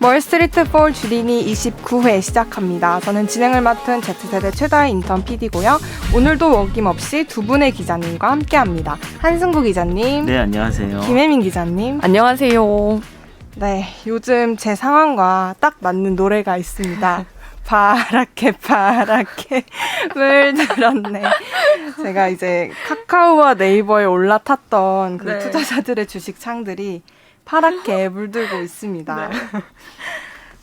월스트리트 폴 주린이 29회 시작합니다. 저는 진행을 맡은 Z세대 최다의 인턴 PD고요. 오늘도 어김없이 두 분의 기자님과 함께합니다. 한승구 기자님. 네, 안녕하세요. 김혜민 기자님. 안녕하세요. 네, 요즘 제 상황과 딱 맞는 노래가 있습니다. 파랗게 물들었네. 제가 이제 카카오와 네이버에 올라탔던 그 투자자들의 주식 창들이 파랗게 물들고 있습니다. 네.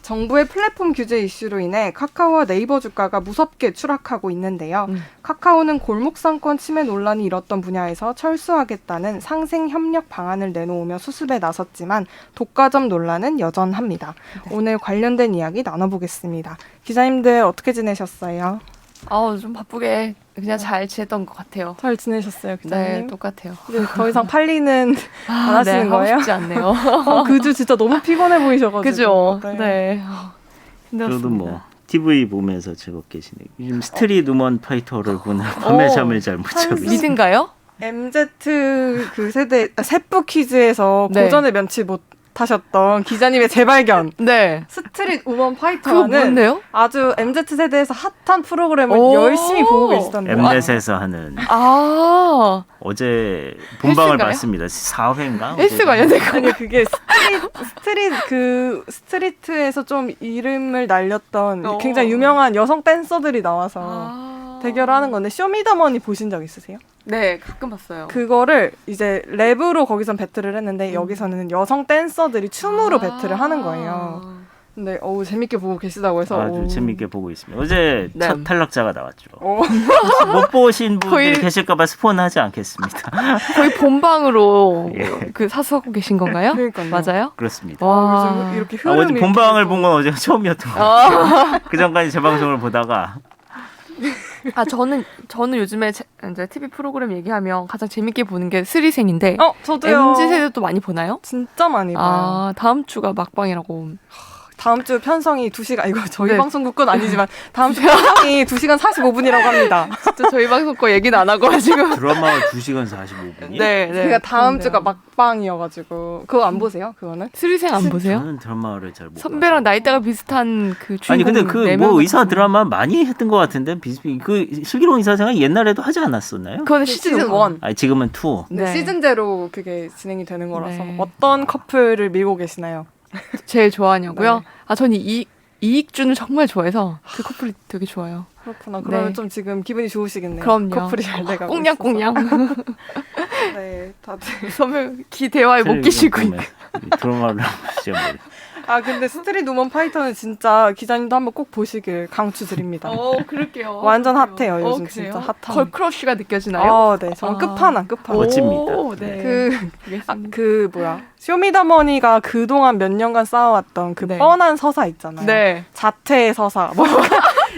정부의 플랫폼 규제 이슈로 인해 카카오와 네이버 주가가 무섭게 추락하고 있는데요. 카카오는 골목상권 침해 논란이 일었던 분야에서 철수하겠다는 상생 협력 방안을 내놓으며 수습에 나섰지만 독과점 논란은 여전합니다. 네. 오늘 관련된 이야기 나눠보겠습니다. 기자님들 어떻게 지내셨어요? 좀 바쁘게 그냥 잘 지냈던 것 같아요. 잘 지내셨어요, 기자님? 네, 똑같아요. 이제 더 이상 팔리는 안 하시는 네, 거예요? 하고 싶지 않네요. 그 주 진짜 너무 피곤해 보이셔가지고. 그죠? 네. 저도 뭐 TV 보면서 즐겁게 지내고 요즘 스트릿 우먼 파이터를 보는 밤에 잠을 잘 못 자고 있어요. 미드인가요? MZ 그 세대 세부 퀴즈에서 네. 고전에 면치 못하셨던 기자님의 재발견. 네. 스트릿 우먼 그거 파이터는 뭔데요? 아주 MZ 세대에서 핫한 프로그램을 열심히 보고 계시던데. 엠넷에서 하는 어제 본방을 헬스인가요? 봤습니다. 4회인가? 헬스가 아니야, 아니요, 그게 스트리트에서 좀 이름을 날렸던 굉장히 유명한 여성 댄서들이 나와서 대결하는 건데, 쇼미더머니 보신 적 있으세요? 네, 가끔 봤어요. 그거를 이제 랩으로 거기선 배틀을 했는데 여기서는 여성 댄서들이 춤으로 배틀을 하는 거예요. 근데 재밌게 보고 계시다고 해서 아주 재밌게 보고 있습니다. 어제 네. 첫 탈락자가 나왔죠. 못 보신 분들이 계실까봐 스폰하지 않겠습니다. 거의 본방으로 예. 그 사수하고 계신 건가요? 그러니까요. 맞아요? 그렇습니다. 그래서 이렇게 흐름이 어제 본방을 본 건 어제가 처음이었던 것 같아요. 그 전까지 재방송을 보다가 저는 요즘에 이제 TV 프로그램 얘기하면 가장 재밌게 보는 게 스리생인데 저도요. MZ 세대도 많이 보나요? 진짜 많이 봐요. 다음 주가 막방이라고. 다음 주 편성이 2시간, 이거 저희 네. 방송국 건 아니지만 다음 주 편성이 2시간 45분이라고 합니다. 진짜 저희 방송 거 얘기는 안 하고 지금. 드라마가 2시간 45분이? 네. 그러니까 다음 주가 막방이어가지고 그거 안 보세요? 그거는? 스리생 안 보세요? 저는 드라마를 잘 못. 선배랑 나이대가 비슷한 그 주인공. 아니 근데 그 네 뭐 명 의사 드라마 많이 했던 것 같은데 그 슬기로운 의사생활 옛날에도 하지 않았었나요? 그거는 시즌 시즌 1. 1. 아니 지금은 2. 네. 네. 시즌제로 그게 진행이 되는 거라서 네. 어떤 커플을 밀고 계시나요? 제일 좋아하냐고요? 네. 저는 이익준을 정말 좋아해서 그 커플이 되게 좋아요. 그렇구나. 그러면 네. 좀 지금 기분이 좋으시겠네요. 그럼요. 커플이 잘 돼가고 꽁냥꽁냥. 있어서. 네, 다들. 선배 대화에 못 끼시고 있고. 드라마를 보시죠. 근데 스트릿 우먼 파이터는 진짜 기자님도 한번 꼭 보시길 강추드립니다. 그럴게요. 완전 핫해요. 요즘 그래요? 진짜 핫한. 걸크러쉬가 느껴지나요? 네. 정말 끝판왕. 멋집니다. 네. 쇼미더머니가 그동안 몇 년간 쌓아왔던 그 네. 뻔한 서사 있잖아요. 네. 자퇴의 서사.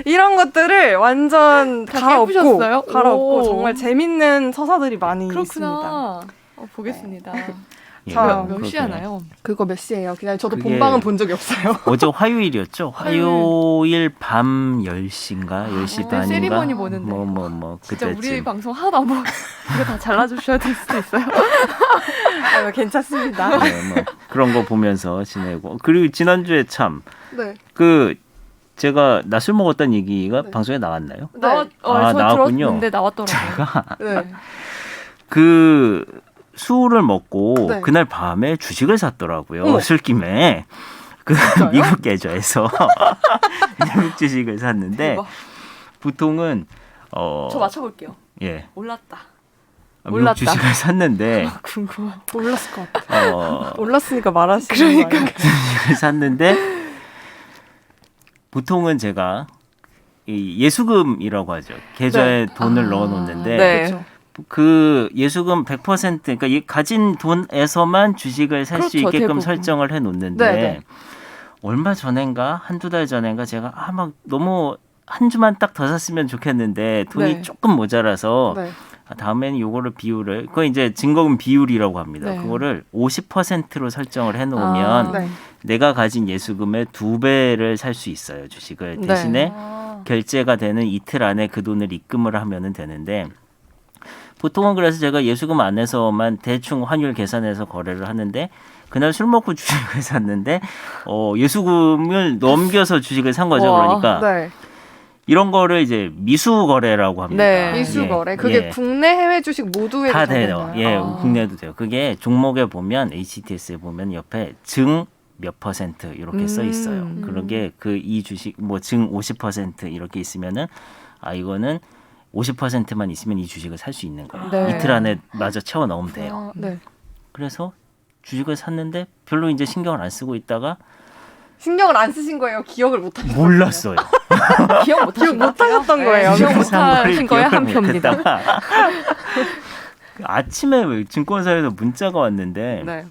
이런 것들을 완전 다 갈아엎고 깨부셨어요? 정말 재밌는 서사들이 많이 있습니다. 그렇구나. 보겠습니다. 자, 몇 시하나요? 그거 몇 시예요? 그냥 저도 그게 본방은 본 적이 없어요. 어제 화요일이었죠. 화요일 밤 10시인가 10시 반인가. 세리머니 보는데. 그때쯤. 진짜 우리 방송 하나도 안 보고 이거 다 잘라주셔야 될 수도 있어요. 괜찮습니다. 네, 그런 거 보면서 지내고. 그리고 지난주에 참 네. 제가 낮술 먹었다는 얘기가 네. 방송에 나왔나요? 저 나왔군요. 들었는데 나왔더라고요. 제가 네. 그 술을 먹고 네. 그날 밤에 주식을 샀더라고요. 어머. 술김에 미국 계좌에서 미국 주식을 샀는데 대박. 보통은 저 맞춰볼게요. 예 올랐다. 미국 몰랐다. 주식을 샀는데 궁금해. 몰랐을 것 같아. 몰랐으니까 말하시는 그러니까. 거예요. 주식을 샀는데 보통은 제가 이 예수금이라고 하죠. 계좌에 돈을 넣어놓는데 네. 그렇죠. 그 예수금 100% 그러니까 이 가진 돈에서만 주식을 살 수 그렇죠, 있게끔 대부분. 설정을 해놓는데 네, 네. 얼마 전인가 한두 달 전인가 제가 막 너무 한 주만 딱 더 샀으면 좋겠는데 돈이 네. 조금 모자라서 네. 다음에는 요거를 비율을 그거 이제 증거금 비율이라고 합니다. 네. 그거를 50%로 설정을 해놓으면 네. 내가 가진 예수금의 2배를 살 수 있어요. 주식을 네. 대신에 결제가 되는 이틀 안에 그 돈을 입금을 하면은 되는데 보통은 그래서 제가 예수금 안에서만 대충 환율 계산해서 거래를 하는데 그날 술 먹고 주식을 샀는데 예수금을 넘겨서 주식을 산 거죠. 와. 그러니까 네. 이런 거를 이제 미수거래라고 합니다. 네. 미수거래. 예, 그게 예. 국내 해외 주식 모두에 다 돼요. 적용되나요? 예, 아. 국내도 돼요. 그게 종목에 보면 HTS에 보면 옆에 증 몇 퍼센트 이렇게 써 있어요. 그러게 그 이 주식 뭐 증 50% 이렇게 있으면은 이거는 50%만 있으면 이 주식을 살 수 있는 거예요. 네. 이틀 안에 마저 채워 넣으면 돼요. 네. 그래서 주식을 샀는데 별로 이제 신경을 안 쓰고 있다가 신경을 안 쓰신 거예요? 기억을 못 하신 몰랐어요. 기억 못 기억 못 하셨던 거예요. 기억 못 산 거를 하신 거에 한 기억을 표입니다. 못했다가 아침에 왜 증권사에서 문자가 왔는데 네.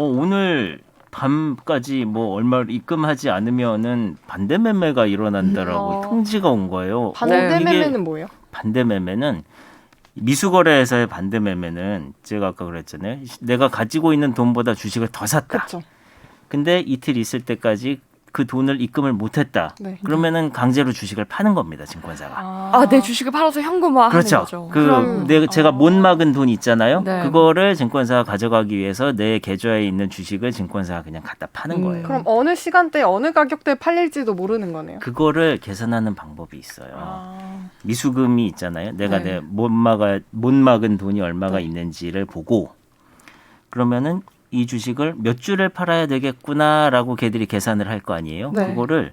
오늘 밤까지 뭐 얼마를 입금하지 않으면은 반대 매매가 일어난다라고 통지가 온 거예요. 반대 이게 매매는 뭐예요? 반대 매매는 미수거래에서의 반대 매매는 제가 아까 그랬잖아요. 내가 가지고 있는 돈보다 주식을 더 샀다. 그렇죠. 근데 이틀 있을 때까지 그 돈을 입금을 못했다. 네. 그러면은 강제로 주식을 파는 겁니다, 증권사가. 내 주식을 팔아서 현금화하는 그렇죠. 거죠. 제가 못 막은 돈 있잖아요. 네. 그거를 증권사가 가져가기 위해서 내 계좌에 있는 주식을 증권사가 그냥 갖다 파는 거예요. 그럼 어느 시간대 어느 가격대에 팔릴지도 모르는 거네요. 그거를 계산하는 방법이 있어요. 미수금이 있잖아요. 내가 네. 못 막은 돈이 얼마가 있는지를 보고 그러면은 이 주식을 몇 주를 팔아야 되겠구나라고 걔들이 계산을 할 거 아니에요. 네. 그거를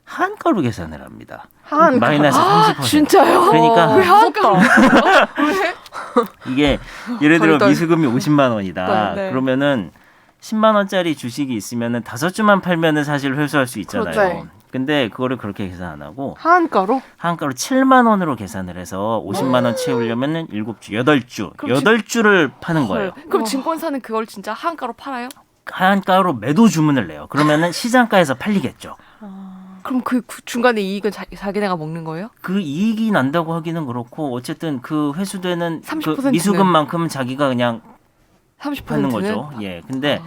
한가로 계산을 합니다. 한 마이너스 30%. 진짜요? 그러니까 왜 하겠다. 이게 예를 들어 덜덜. 미수금이 50만 원이다. 네. 그러면은 10만 원짜리 주식이 있으면은 5주만 팔면은 사실 회수할 수 있잖아요. 그렇죠. 근데 그거를 그렇게 계산 안 하고 한가로? 한가로 7만 원으로 계산을 해서 50만 원 채우려면은 7주, 8주, 그럼 8주를 파는 거예요. 그럼 증권사는 그걸 진짜 한가로 팔아요? 한가로 매도 주문을 내요. 그러면은 시장가에서 팔리겠죠. 그럼 그 중간에 이익은 자기네가 먹는 거예요? 그 이익이 난다고 하기는 그렇고 어쨌든 그 회수되는 그 30%는 미수금만큼은 자기가 그냥 30%는 파는 거죠. 예. 근데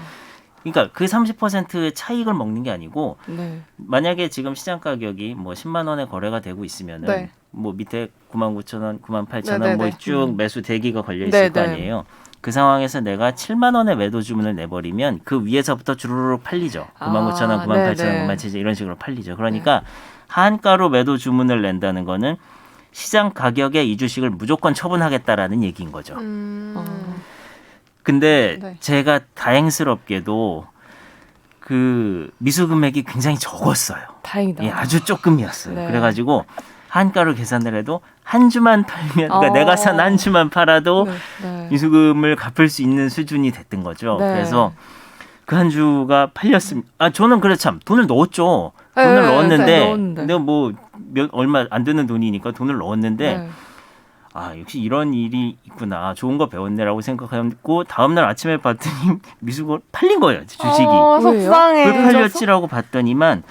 그러니까 그 30%의 차익을 먹는 게 아니고 네. 만약에 지금 시장 가격이 뭐 10만 원에 거래가 되고 있으면은 네. 뭐 밑에 99,000원, 98,000원 네네네. 뭐 쭉 매수 대기가 걸려 있을 거 네네. 아니에요. 그 상황에서 내가 7만 원의 매도 주문을 내버리면 그 위에서부터 주르륵 팔리죠. 99,000원, 98,000원, 네네. 97,000원 이런 식으로 팔리죠. 그러니까 한가로 매도 주문을 낸다는 거는 시장 가격에 이 주식을 무조건 처분하겠다라는 얘기인 거죠. 근데 네. 제가 다행스럽게도 그 미수 금액이 굉장히 적었어요. 다행이다. 예, 아주 조금이었어요. 네. 그래가지고 한가로 계산을 해도 한 주만 팔면, 그러니까 어. 내가 산 한 주만 팔아도 네. 미수금을 갚을 수 있는 수준이 됐던 거죠. 네. 그래서 그 한 주가 팔렸습니다. 저는 그래 참 돈을 넣었죠. 네, 돈을 네, 넣었는데, 넣었는데. 근데 뭐 얼마 안 되는 돈이니까 돈을 넣었는데. 네. 역시 이런 일이 있구나. 좋은 거 배웠네라고 생각하고 다음날 아침에 봤더니 미수금 팔린 거예요. 주식이. 왜요? 속상해. 왜 팔렸지라고 봤더니만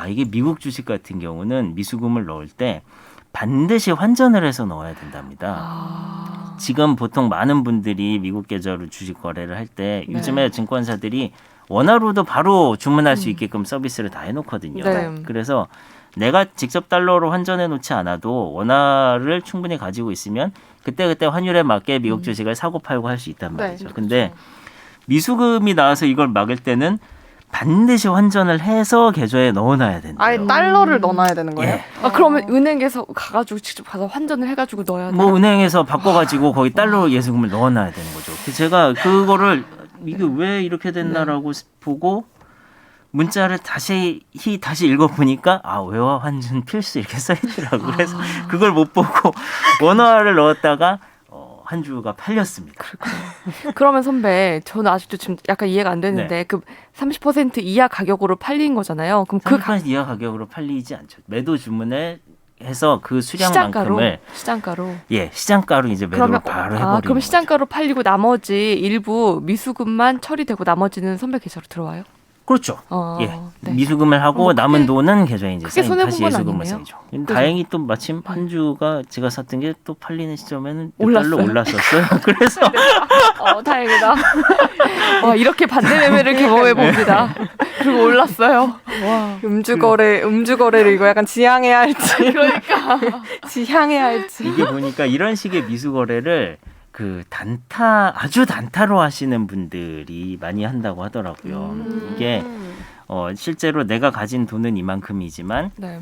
이게 미국 주식 같은 경우는 미수금을 넣을 때 반드시 환전을 해서 넣어야 된답니다. 지금 보통 많은 분들이 미국 계좌로 주식 거래를 할 때 네. 요즘에 증권사들이 원화로도 바로 주문할 수 있게끔 서비스를 다 해놓거든요. 네. 그래서 내가 직접 달러로 환전해 놓지 않아도 원화를 충분히 가지고 있으면 그때그때 환율에 맞게 미국 주식을 사고 팔고 할 수 있단 네, 말이죠. 근데 미수금이 나와서 이걸 막을 때는 반드시 환전을 해서 계좌에 넣어놔야 된대요. 아예 달러를 넣어놔야 되는 거예요? 예. 그러면 은행에서 가가지고 직접 가서 환전을 해가지고 넣어야 돼요? 뭐 은행에서 바꿔가지고 거기 달러 예수금을 넣어놔야 되는 거죠. 그래서 제가 그거를 이게 왜 이렇게 됐나라고 보고 문자를 다시 읽어보니까 외화 환전 필수 이렇게 써있더라고요. 그래서 그걸 못 보고 원화를 넣었다가 한 주가 팔렸습니다. 그러면 선배, 저는 아직도 지금 약간 이해가 안 되는데 네. 그 30% 이하 가격으로 팔린 거잖아요. 그럼 그 30% 이하 가격으로 팔리지 않죠. 매도 주문에 해서 그 수량만큼을 시장가로. 예 시장가로 이제 매도를 바로 해버리는 그럼 거죠. 시장가로 팔리고 나머지 일부 미수금만 처리되고 나머지는 선배 계좌로 들어와요? 그렇죠. 예. 네. 미수금을 하고 뭐 남은 돈은 계좌에 이제 크게 쌓인 손해본 다시 건 예수금을 아니네요. 쌓이죠. 다행히 또 마침 한 주가 제가 샀던 게 또 팔리는 시점에는 몇 올랐어요. 달러 올랐었어요. 그래서 다행이다. 와, 이렇게 반대 매매를 경험해 봅니다. 그리고 올랐어요. 와. 음주거래를 이거 약간 지향해야 할지. 그러니까. 지향해야 할지. 이게 보니까 이런 식의 미수 거래를 그 아주 단타로 하시는 분들이 많이 한다고 하더라고요. 이게 실제로 내가 가진 돈은 이만큼이지만 네.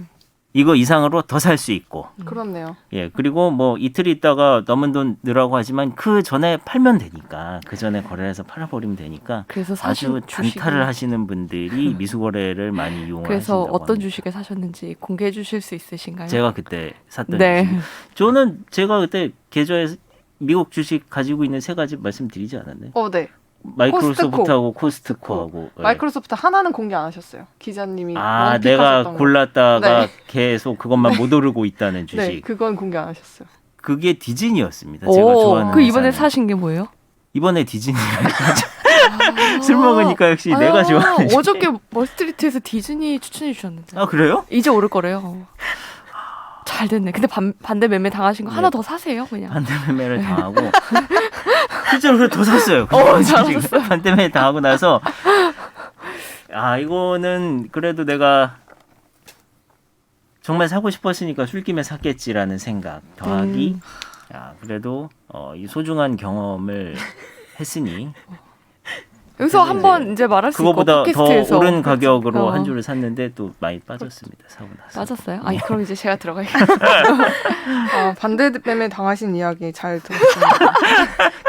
이거 이상으로 더 살 수 있고, 그렇네요. 예, 그리고 뭐 이틀 있다가 남은 돈 넣으라고 하지만 그 전에 팔면 되니까, 그 전에 거래해서 팔아버리면 되니까 그래서 사실 아주 단타를 하시는 분들이 미수거래를 많이 이용하신다고 그래서 어떤 합니다. 주식을 사셨는지 공개해 주실 수 있으신가요? 제가 그때 샀던 네. 주식. 저는 제가 그때 계좌에 미국 주식 가지고 있는 세 가지 말씀드리지 않았나요? 네. 마이크로소프트하고 코스트코하고. 예. 마이크로소프트 하나는 공개 안 하셨어요. 기자님이 아, 원픽 내가 하셨던 거. 골랐다가 네. 계속 그것만 못 오르고 있다는 주식. 네, 그건 공개 안 하셨어요. 그게 디즈니였습니다. 제가 좋아하는 그 이번에 회사는. 사신 게 뭐예요? 이번에 디즈니를 술 먹으니까 역시 내가 좋아하는 주식. 어저께 멀스트리트에서 디즈니 추천해 주셨는데. 아, 그래요? 이제 오를 거래요. 잘 됐네. 근데 반대 매매 당하신 거 네. 하나 더 사세요, 그냥. 반대 매매를 당하고 실제로 그래 더 샀어요. 잘하셨어요. 반대 매매 당하고 나서 이거는 그래도 내가 정말 사고 싶었으니까 술김에 샀겠지라는 생각 더하기 그래도 이 소중한 경험을 했으니 여기서 그래서 한번 이제 말할 수 있고 그거보다 더 팟캐스트에서 오른 가격으로 어. 한 주를 샀는데 또 많이 빠졌습니다. 사고 나서. 빠졌어요? 아니 그럼 이제 제가 들어가야겠다. 반대 매매 당하신 이야기 잘 들었습니다.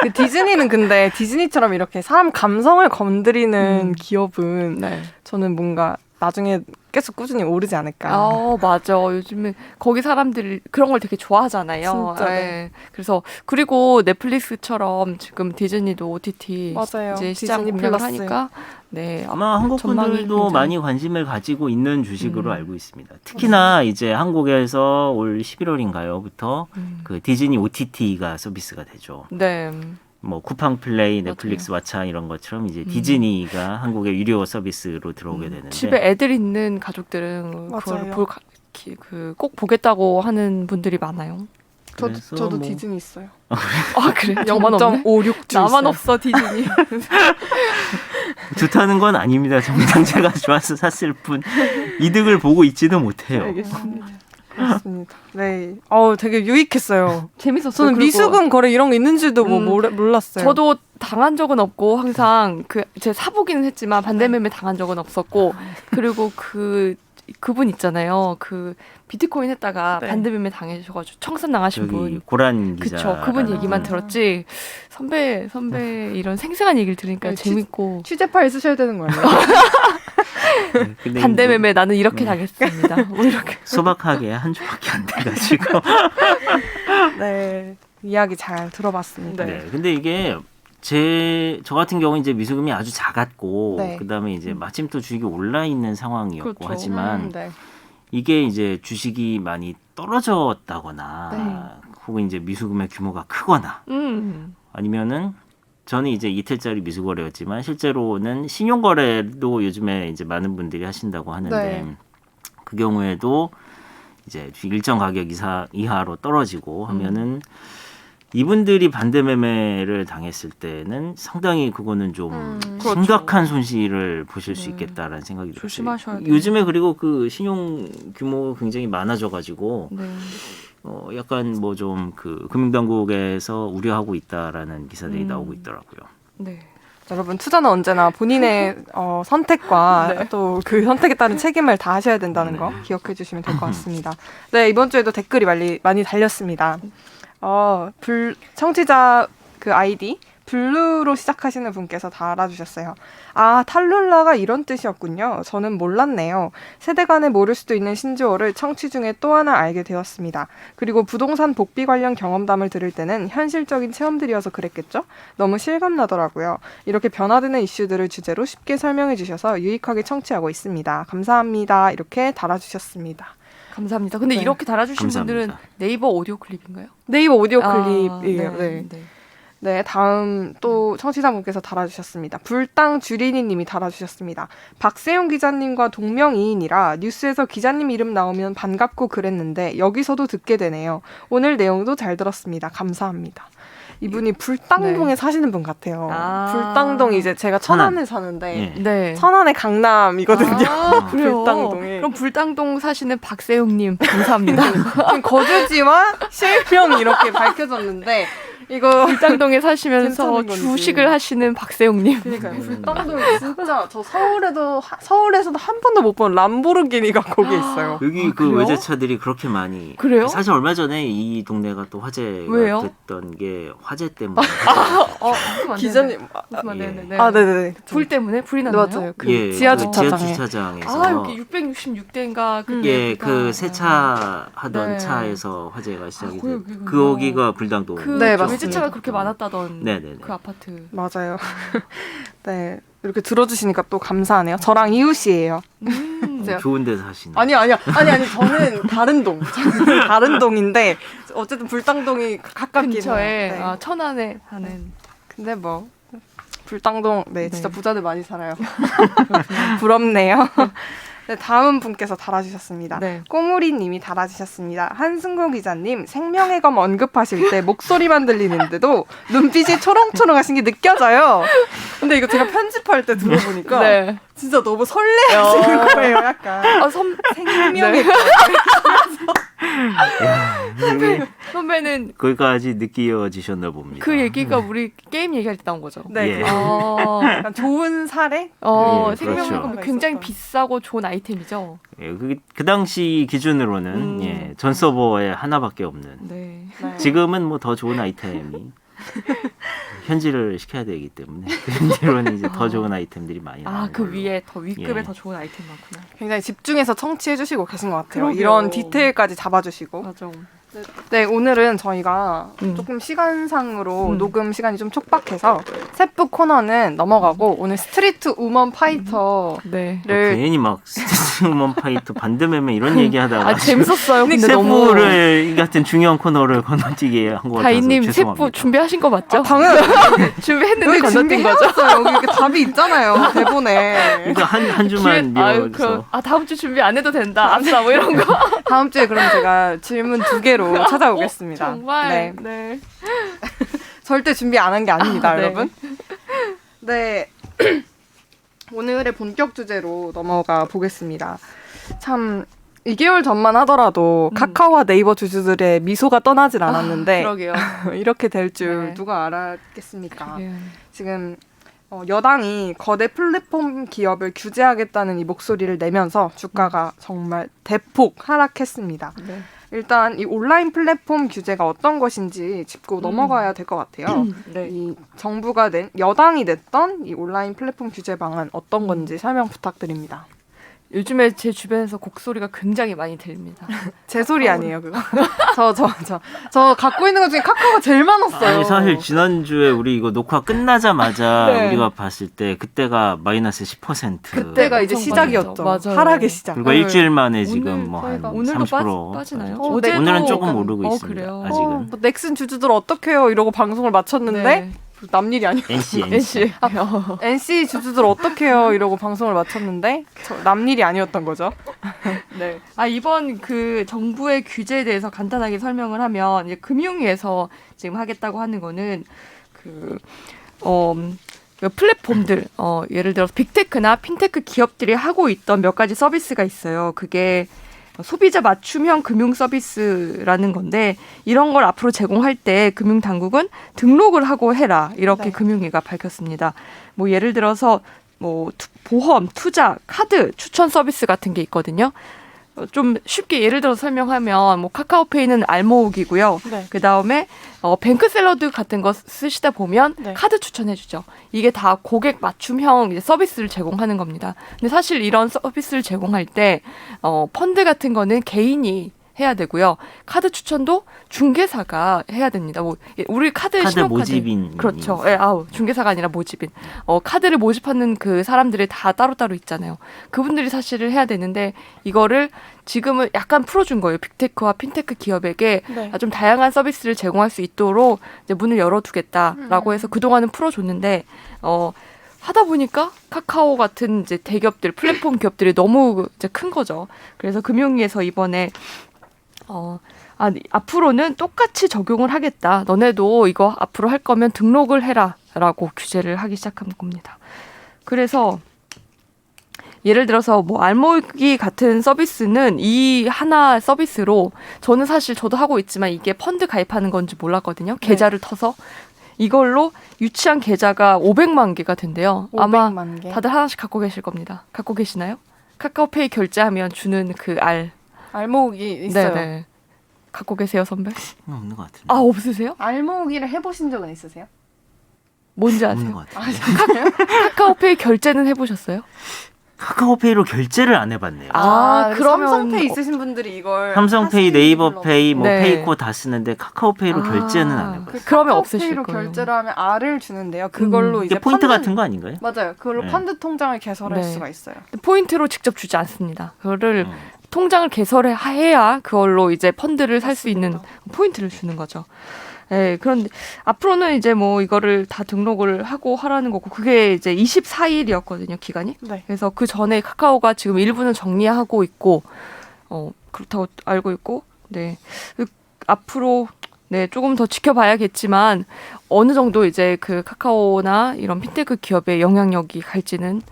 그 디즈니는 근데 디즈니처럼 이렇게 사람 감성을 건드리는 기업은 네. 저는 뭔가 나중에 계속 꾸준히 오르지 않을까. 맞아. 요즘에 거기 사람들이 그런 걸 되게 좋아하잖아요. 진짜, 예. 그래서 그리고 넷플릭스처럼 지금 디즈니도 OTT 맞아요. 이제 시장 디즈니 공략을 플러스. 하니까 네. 아마 한국 전망이 분들도 굉장히- 많이 관심을 가지고 있는 주식으로 알고 있습니다. 특히나 이제 한국에서 올 11월인가요부터 그 디즈니 OTT가 서비스가 되죠. 네. 뭐 쿠팡 플레이, 넷플릭스, 왓챠 이런 것처럼 이제 디즈니가 한국의 유료 서비스로 들어오게 되는데 집에 애들 있는 가족들은 그걸 맞아요. 꼭 보겠다고 하는 분들이 많아요. 그래서 저도 뭐- 디즈니 있어요. 아 그래? 저만 없네? 0.56주 나만 있어요. 없어 디즈니. 좋다는 건 아닙니다. 정말 제가 좋아서 샀을 뿐 이득을 보고 있지도 못해요. 알겠습니다. 그렇습니다. 네. 되게 유익했어요. 재밌었어요. 저는 그리고 미수금 거래 이런 거 있는지도 몰랐어요. 저도 당한 적은 없고 항상 제가 사보기는 했지만 반대매매 당한 적은 없었고 그리고 그분 있잖아요. 그 비트코인 했다가 네. 반대매매 당하셔가지고 청산 당하신 저기 분. 고란 기자. 그쵸. 그분 얘기만 들었지. 선배 이런 생생한 얘기를 들으니까 네, 재밌고 취재 파일 쓰셔야 되는 거 아니에요? 반대매매 나는 이렇게 당했습니다. 뭐 이렇게. 소박하게 한 주밖에 안 돼가지고. 네. 이야기 잘 들어봤습니다. 네. 근데 이게 저 같은 경우 이제 미수금이 아주 작았고 네. 그다음에 이제 마침 또 주식이 올라 있는 상황이었고 그렇죠. 하지만 네. 이게 이제 주식이 많이 떨어졌다거나 네. 혹은 이제 미수금의 규모가 크거나 아니면은 저는 이제 이틀짜리 미수거래였지만 실제로는 신용거래도 요즘에 이제 많은 분들이 하신다고 하는데 네. 그 경우에도 이제 일정 가격 이하로 떨어지고 하면은 이분들이 반대 매매를 당했을 때는 상당히 그거는 좀 심각한 손실을 보실 수 있겠다라는 생각이 들어요. 조심하셔야 돼요. 요즘에 그리고 그 신용 규모가 굉장히 많아져가지고 네. 약간 뭐 좀 그 금융당국에서 우려하고 있다라는 기사들이 나오고 있더라고요. 네. 여러분 투자는 언제나 본인의 선택과 네. 또 그 선택에 따른 책임을 다 하셔야 된다는 거 기억해 주시면 될 것 같습니다. 네, 이번 주에도 댓글이 많이 달렸습니다. 청취자 그 아이디 블루로 시작하시는 분께서 달아주셨어요. 아, 탈룰라가 이런 뜻이었군요. 저는 몰랐네요. 세대 간에 모를 수도 있는 신조어를 청취 중에 또 하나 알게 되었습니다. 그리고 부동산 복비 관련 경험담을 들을 때는 현실적인 체험들이어서 그랬겠죠? 너무 실감나더라고요. 이렇게 변화되는 이슈들을 주제로 쉽게 설명해 주셔서 유익하게 청취하고 있습니다. 감사합니다. 이렇게 달아주셨습니다. 감사합니다. 근데 네. 이렇게 달아주신 감사합니다. 분들은 네이버 오디오 클립인가요? 네이버 오디오 아, 클립이에요. 네. 네, 다음 또 청취자분께서 달아주셨습니다. 불땅 주리니님이 달아주셨습니다. 박세용 기자님과 동명이인이라 뉴스에서 기자님 이름 나오면 반갑고 그랬는데 여기서도 듣게 되네요. 오늘 내용도 잘 들었습니다. 감사합니다. 이분이 불당동에 사시는 분 같아요. 불당동이 이제 제가 천안에 사는데 네. 천안의 강남이거든요. 그래요. 불당동에. 그럼 불당동 사시는 박세용님 감사합니다. 거주지와 실명 이렇게 밝혀졌는데 이거 불당동에 사시면서 괜찮은 건지. 주식을 하시는 박세용님. 그러니까요. 불당동 진짜 저 서울에서도 한 번도 못 본 람보르기니가 거기 있어요. 여기 그 그래요? 외제차들이 그렇게 많이. 그래요? 사실 얼마 전에 이 동네가 또 화제가 왜요? 됐던 게 화재 때문에. 기자님. 네네네. 아, 네네네. 불 때문에 불이 났나요? 맞아요. 그 예, 지하 그 주차장에. 아 여기 666대인가 그때 예, 불가- 그 세차 하던 네. 차에서 화재가 시작이 거기, 됐. 거기군요. 거기가 불당동. 그 네, 맞습니다. 외제차가 그렇게 많았다던 네네네. 그 아파트. 맞아요. 네. 이렇게 들어주시니까 또 감사하네요. 저랑 이웃이에요. 제가- 좋은 데서 하시는. 아니 저는 다른 동. 저는 다른 동인데 어쨌든 불당동이 가깝긴 근처에 해요. 네. 아, 천안에 사는 근데 뭐 불당동 네, 진짜 네. 부자들 많이 살아요. 부럽네요. 네, 다음 분께서 달아주셨습니다. 네. 꼬무리님이 달아주셨습니다. 한승구 기자님 생명의 검 언급하실 때 목소리만 들리는데도 눈빛이 초롱초롱하신 게 느껴져요. 근데 이거 제가 편집할 때 들어보니까 네. 진짜 너무 설레하시는 거예요. 약간 생명의 검. 선배는 거기까지 느끼어지셨나 봅니다. 그 얘기가 우리 게임 얘기할 때 나온 거죠. 네, 예. 약간 좋은 사례? 예, 생명의 그렇죠. 검이 굉장히 비싸고 좋은 아이템이죠. 예, 그 당시 기준으로는 예, 전 서버에 하나밖에 없는. 네. 네. 지금은 뭐 더 좋은 아이템이 현질을 시켜야 되기 때문에 그 현질로는 이제 더 좋은 아이템들이 많이 나와요. 아, 그 위에 더 윗급에 예. 더 좋은 아이템 많구나. 굉장히 집중해서 청취해주시고 계신 것 같아요. 그러게요. 이런 디테일까지 잡아주시고. 맞아. 네, 오늘은 저희가 음. 조금 시간상으로 음. 녹음 시간이 좀 촉박해서 세프 코너는 넘어가고 오늘 스트리트 우먼 파이터를 네. 괜히 막 스티브먼 파이터 반대매매 이런 얘기하다가 아 재밌었어요. 근데 너무 세부를 이 같은 중요한 코너를 건너뛰게 한 것 같아서 다인님 죄송합니다. 세포 준비하신 거 맞죠? 당연 준비했는데 여기 건너뛴 거죠? 준비해왔어요. 여기 이렇게 답이 있잖아요. 대본에. 이거 한 주만 아유, 미뤄서 다음 주 준비 안 해도 된다. 아싸 뭐 이런 거. 다음 주에 그럼 제가 질문 2개로 찾아오겠습니다. 정말. 네. 네. 절대 준비 안 한 게 아닙니다, 아, 네. 여러분. 네. 오늘의 본격 주제로 넘어가 보겠습니다. 참 2개월 전만 하더라도 카카오와 네이버 주주들의 미소가 떠나질 않았는데 그러게요. 이렇게 될 줄 네. 누가 알았겠습니까? 예. 지금 여당이 거대 플랫폼 기업을 규제하겠다는 이 목소리를 내면서 주가가 정말 대폭 하락했습니다. 네. 일단 이 온라인 플랫폼 규제가 어떤 것인지 짚고 넘어가야 될 것 같아요. 네. 이 정부가 낸 여당이 냈던 이 온라인 플랫폼 규제 방안 어떤 건지 설명 부탁드립니다. 요즘에 제 주변에서 곡소리가 굉장히 많이 들립니다. 제 소리 아니에요, 그거. 저 갖고 있는 것 중에 카카오가 제일 많았어요. 아니 사실 지난주에 우리 이거 녹화 끝나자마자 네. 우리가 봤을 때 그때가 마이너스 10%. 그때가 이제 엄청 시작이었죠. 맞아요. 하락의 시작. 그리고 일주일 만에 지금 뭐 한 저희가 오늘도 30% 빠지나요? 어, 어제도 오늘은 조금 약간- 오르고 있습니다. 그래요? 아직은. 뭐 넥슨 주주들 어떡해요 이러고 방송을 마쳤는데 네. 남일이 아니에요. NC. NC 주주들 어떡해요 이러고 방송을 마쳤는데 남일이 아니었던 거죠. 네. 아 이번 그 정부의 규제에 대해서 간단하게 설명을 하면 이제 금융위에서 지금 하겠다고 하는 거는 그 플랫폼들 예를 들어서 빅테크나 핀테크 기업들이 하고 있던 몇 가지 서비스가 있어요. 그게 소비자 맞춤형 금융 서비스라는 건데 이런 걸 앞으로 제공할 때 금융당국은 등록을 하고 해라 이렇게 네. 금융위가 밝혔습니다. 뭐 예를 들어서 뭐 보험, 투자, 카드 추천 서비스 같은 게 있거든요. 좀 쉽게 예를 들어서 설명하면 뭐 카카오페이는 알모으기고요. 네. 그 다음에 뱅크 샐러드 같은 거 쓰시다 보면 네. 카드 추천해주죠. 이게 다 고객 맞춤형 이제 서비스를 제공하는 겁니다. 근데 사실 이런 서비스를 제공할 때 펀드 같은 거는 개인이 해야 되고요. 카드 추천도 중개사가 해야 됩니다. 뭐 우리 카드 신용카드 모집인. 그렇죠. 예, 중개사가 아니라 모집인. 카드를 모집하는 그 사람들이 다 따로따로 있잖아요. 그분들이 사실을 해야 되는데 이거를 지금은 약간 풀어준 거예요. 빅테크와 핀테크 기업에게 네. 좀 다양한 서비스를 제공할 수 있도록 이제 문을 열어두겠다라고 해서 그동안은 풀어줬는데 하다 보니까 카카오 같은 이제 대기업들, 플랫폼 기업들이 너무 이제 큰 거죠. 그래서 금융위에서 이번에 앞으로는 똑같이 적용을 하겠다. 너네도 이거 앞으로 할 거면 등록을 해라라고 규제를 하기 시작한 겁니다. 그래서 예를 들어서 뭐 알모기 같은 서비스는 이 하나 서비스로 저는 사실 저도 하고 있지만 이게 펀드 가입하는 건지 몰랐거든요. 계좌를 터서 이걸로 유치한 계좌가 500만 개가 된대요. 아마 500만 개. 다들 하나씩 갖고 계실 겁니다. 갖고 계시나요? 카카오페이 결제하면 주는 그 알. 알모으기 있어요. 네네. 갖고 계세요, 선배? 없는 것 같은데. 아, 없으세요? 알모으기를 해보신 적은 있으세요? 뭔지 없는 아세요? 것 같은데. 카카오페이 결제는 해보셨어요? 카카오페이로 결제를 안 해봤네요. 그러면 삼성페이 있으신 분들이 이걸 삼성페이, 하시는 네이버페이, 뭐 네. 페이코 다 쓰는데 카카오페이로 아. 결제는 안 해봤어요. 그러면 없으실 카카오페이로 거예요. 결제를 하면 R을 주는데요. 그걸로 이게 이제 포인트 펀드, 같은 거 아닌가요? 맞아요. 그걸로 네. 펀드 통장을 개설할 네. 수가 있어요. 포인트로 직접 주지 않습니다. 그거를 음. 통장을 개설해야 그걸로 이제 펀드를 살 수 있는 포인트를 주는 거죠. 네, 그런데 앞으로는 이제 뭐 이거를 다 등록을 하고 하라는 거고 그게 이제 24일이었거든요, 기간이. 네. 그래서 그 전에 카카오가 지금 일부는 정리하고 있고 그렇다고 알고 있고 네. 앞으로 네, 조금 더 지켜봐야겠지만 어느 정도 이제 그 카카오나 이런 핀테크 기업의 영향력이 갈지는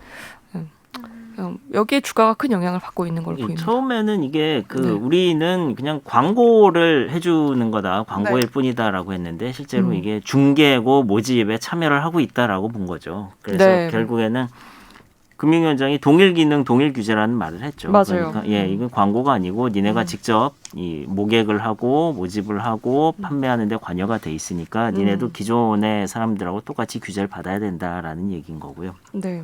여기에 주가가 큰 영향을 받고 있는 걸로 보입니다. 처음에는 이게 그 네. 우리는 그냥 광고를 해주는 거다, 광고일 네. 뿐이다라고 했는데 실제로 음. 이게 중개고 모집에 참여를 하고 있다라고 본 거죠. 그래서 네. 결국에는 금융위원장이 동일 기능, 동일 규제라는 말을 했죠. 맞아요. 그러니까 이건 광고가 아니고 니네가 직접 이 모객을 하고 모집을 하고 판매하는데 관여가 돼 있으니까 니네도 기존의 사람들하고 똑같이 규제를 받아야 된다라는 얘기인 거고요. 네.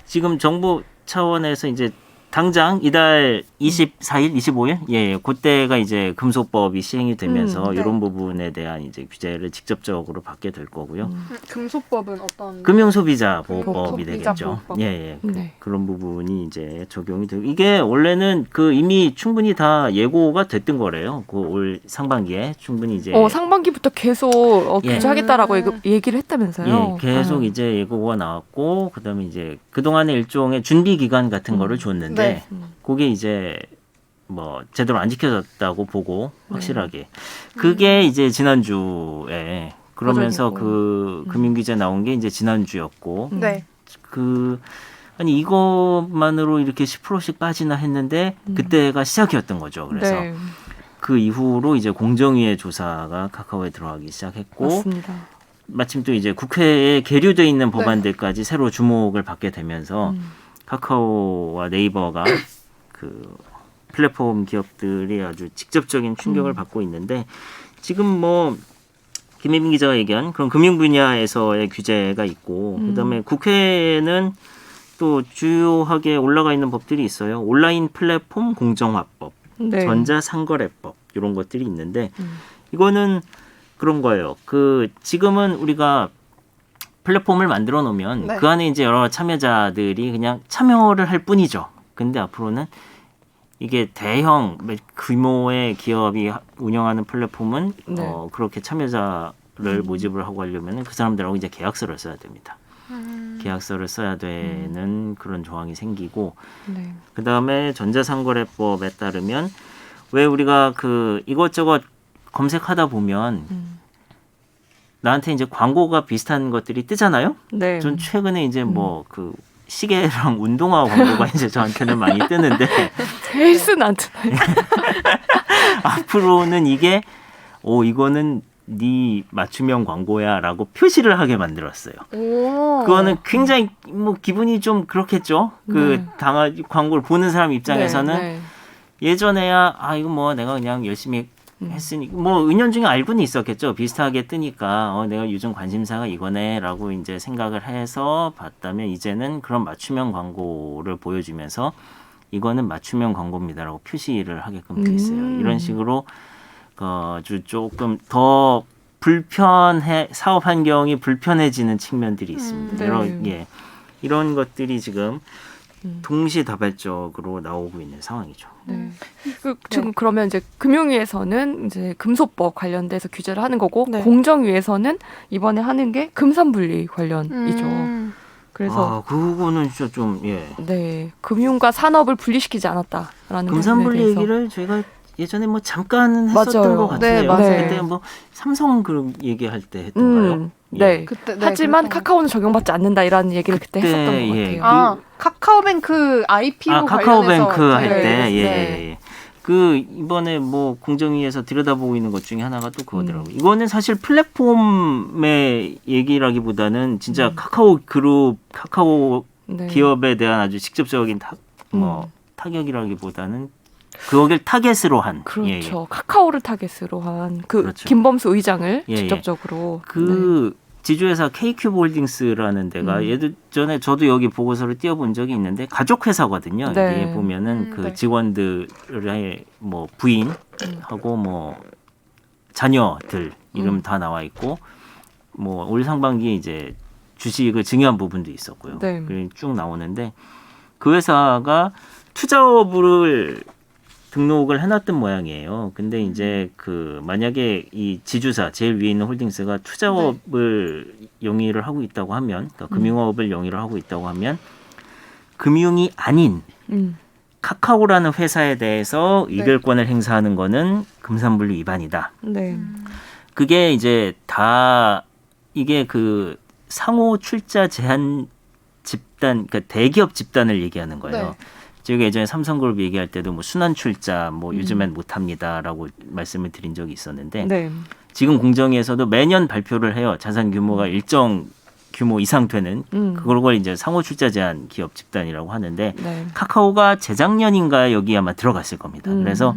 지금 정부 차원에서 이제 당장 이달 24일, 25일, 그때가 이제 금소법이 시행이 되면서 네. 이런 부분에 대한 이제 규제를 직접적으로 받게 될 거고요. 금소법은 어떤? 금융소비자보호법이 소비자 되겠죠. 보호법. 네. 그런 부분이 이제 적용이 되고 이게 원래는 그 이미 충분히 다 예고가 됐던 거래요. 그 올 상반기에 충분히 이제 상반기부터 계속 예. 규제하겠다라고 얘기를 했다면서요. 계속 이제 예고가 나왔고 그다음에 이제 그동안의 일종의 준비 기간 같은 거를 줬는데 네. 그게 이제 뭐 제대로 안 지켜졌다고 보고 확실하게 그게 이제 지난주에 그러면서 버전이고. 그 금융규제 나온 게 이제 지난주였고 네. 아니 이것만으로 이렇게 10%씩 빠지나 했는데 그때가 시작이었던 거죠. 그래서 네. 그 이후로 이제 공정위의 조사가 카카오에 들어가기 시작했고 맞습니다. 마침 또 이제 국회에 계류돼 있는 법안들까지 새로 주목을 받게 되면서 카카오와 네이버가 그 플랫폼 기업들이 아주 직접적인 충격을 받고 있는데 지금 뭐 김혜민 기자가 얘기한 그런 금융 분야에서의 규제가 있고 그다음에 국회에는 또 주요하게 올라가 있는 법들이 있어요. 온라인 플랫폼 공정화법, 네. 전자상거래법 이런 것들이 있는데 이거는 그런 거예요. 그 지금은 우리가 플랫폼을 만들어 놓으면 네. 그 안에 이제 여러 참여자들이 그냥 참여를 할 뿐이죠. 근데 앞으로는 이게 대형 규모의 기업이 운영하는 플랫폼은 네. 그렇게 참여자를 모집을 하고 하려면 그 사람들하고 이제 계약서를 써야 됩니다. 계약서를 써야 되는 그런 조항이 생기고 네. 그다음에 전자상거래법에 따르면 왜 우리가 그 이것저것 검색하다 보면 나한테 이제 광고가 비슷한 것들이 뜨잖아요. 네. 전 최근에 이제 뭐 그 시계랑 운동화 광고가 이제 저한테는 많이 뜨는데 헬스는 안 뜨나요? 앞으로는 이게 이거는 네 맞춤형 광고야라고 표시를 하게 만들었어요. 오. 그거는 굉장히 뭐 기분이 좀 그렇겠죠. 그 광고를 보는 사람 입장에서는 네. 예전에야 이거 뭐 내가 그냥 열심히 했으니 뭐 은연중에 알고는 있었겠죠. 비슷하게 뜨니까 내가 요즘 관심사가 이거네라고 이제 생각을 해서 봤다면 이제는 그런 맞춤형 광고를 보여주면서 이거는 맞춤형 광고입니다라고 표시를 하게끔 돼 있어요. 이런 식으로 아주 조금 더 사업 환경이 불편해지는 측면들이 있습니다. 네. 이런 것들이 지금 동시다발적으로 나오고 있는 상황이죠. 네. 지금 그러면 이제 금융위에서는 이제 금소법 관련돼서 규제를 하는 거고 네. 공정위에서는 이번에 하는 게 금산분리 관련이죠. 그래서 그거는 진짜 좀 네 금융과 산업을 분리시키지 않았다라는 금산분리 부분에 대해서. 얘기를 저희가 예전에 뭐 잠깐 했었던 맞아요. 것 같아요. 네, 맞아요. 그때 뭐 삼성그룹 얘기할 때 했던가요? 네. 그때, 네, 하지만 그랬던 것 카카오는 적용받지 않는다이라는 얘기를 그때 했었던 것 예. 같아요. 아, 카카오뱅크 IPO 카카오뱅크 관련해서 할 때, 네. 예. 그 이번에 뭐 공정위에서 들여다보고 있는 것 중에 하나가 또 그거더라고요. 이거는 사실 플랫폼의 얘기라기보다는 진짜 카카오 그룹, 카카오 네. 기업에 대한 아주 직접적인 타격이라기보다는 그거를 타겟으로 한. 그렇죠. 예. 카카오를 타겟으로 한 그 그렇죠. 김범수 의장을 예. 직접적으로 그 지주회사 K큐브 홀딩스라는 데가 예전에 저도 여기 보고서를 띄워본 적이 있는데 가족 회사거든요. 네. 여기에 보면은 그 네. 직원들의 뭐 부인하고 뭐 자녀들 이름 다 나와 있고 뭐 올 상반기에 이제 주식을 증여한 부분도 있었고요. 네. 쭉 나오는데 그 회사가 투자업을 등록을 해놨던 모양이에요. 근데 이제 그 만약에 이 지주사 제일 위에 있는 홀딩스가 투자업을 영위를 하고 있다고 하면, 그러니까 금융업을 영위를 하고 있다고 하면 금융이 아닌 카카오라는 회사에 대해서 이별권을 행사하는 거는 금산분류 위반이다. 네. 그게 이제 다 이게 그 상호 출자 제한 집단, 그러니까 대기업 집단을 얘기하는 거예요. 네. 제가 예전에 삼성그룹 얘기할 때도 뭐 순환 출자 뭐 요즘엔 못합니다라고 말씀을 드린 적이 있었는데 네. 지금 공정위에서도 매년 발표를 해요. 자산 규모가 일정 규모 이상 되는 그걸 이제 상호 출자 제한 기업 집단이라고 하는데 네. 카카오가 재작년인가 여기 아마 들어갔을 겁니다. 그래서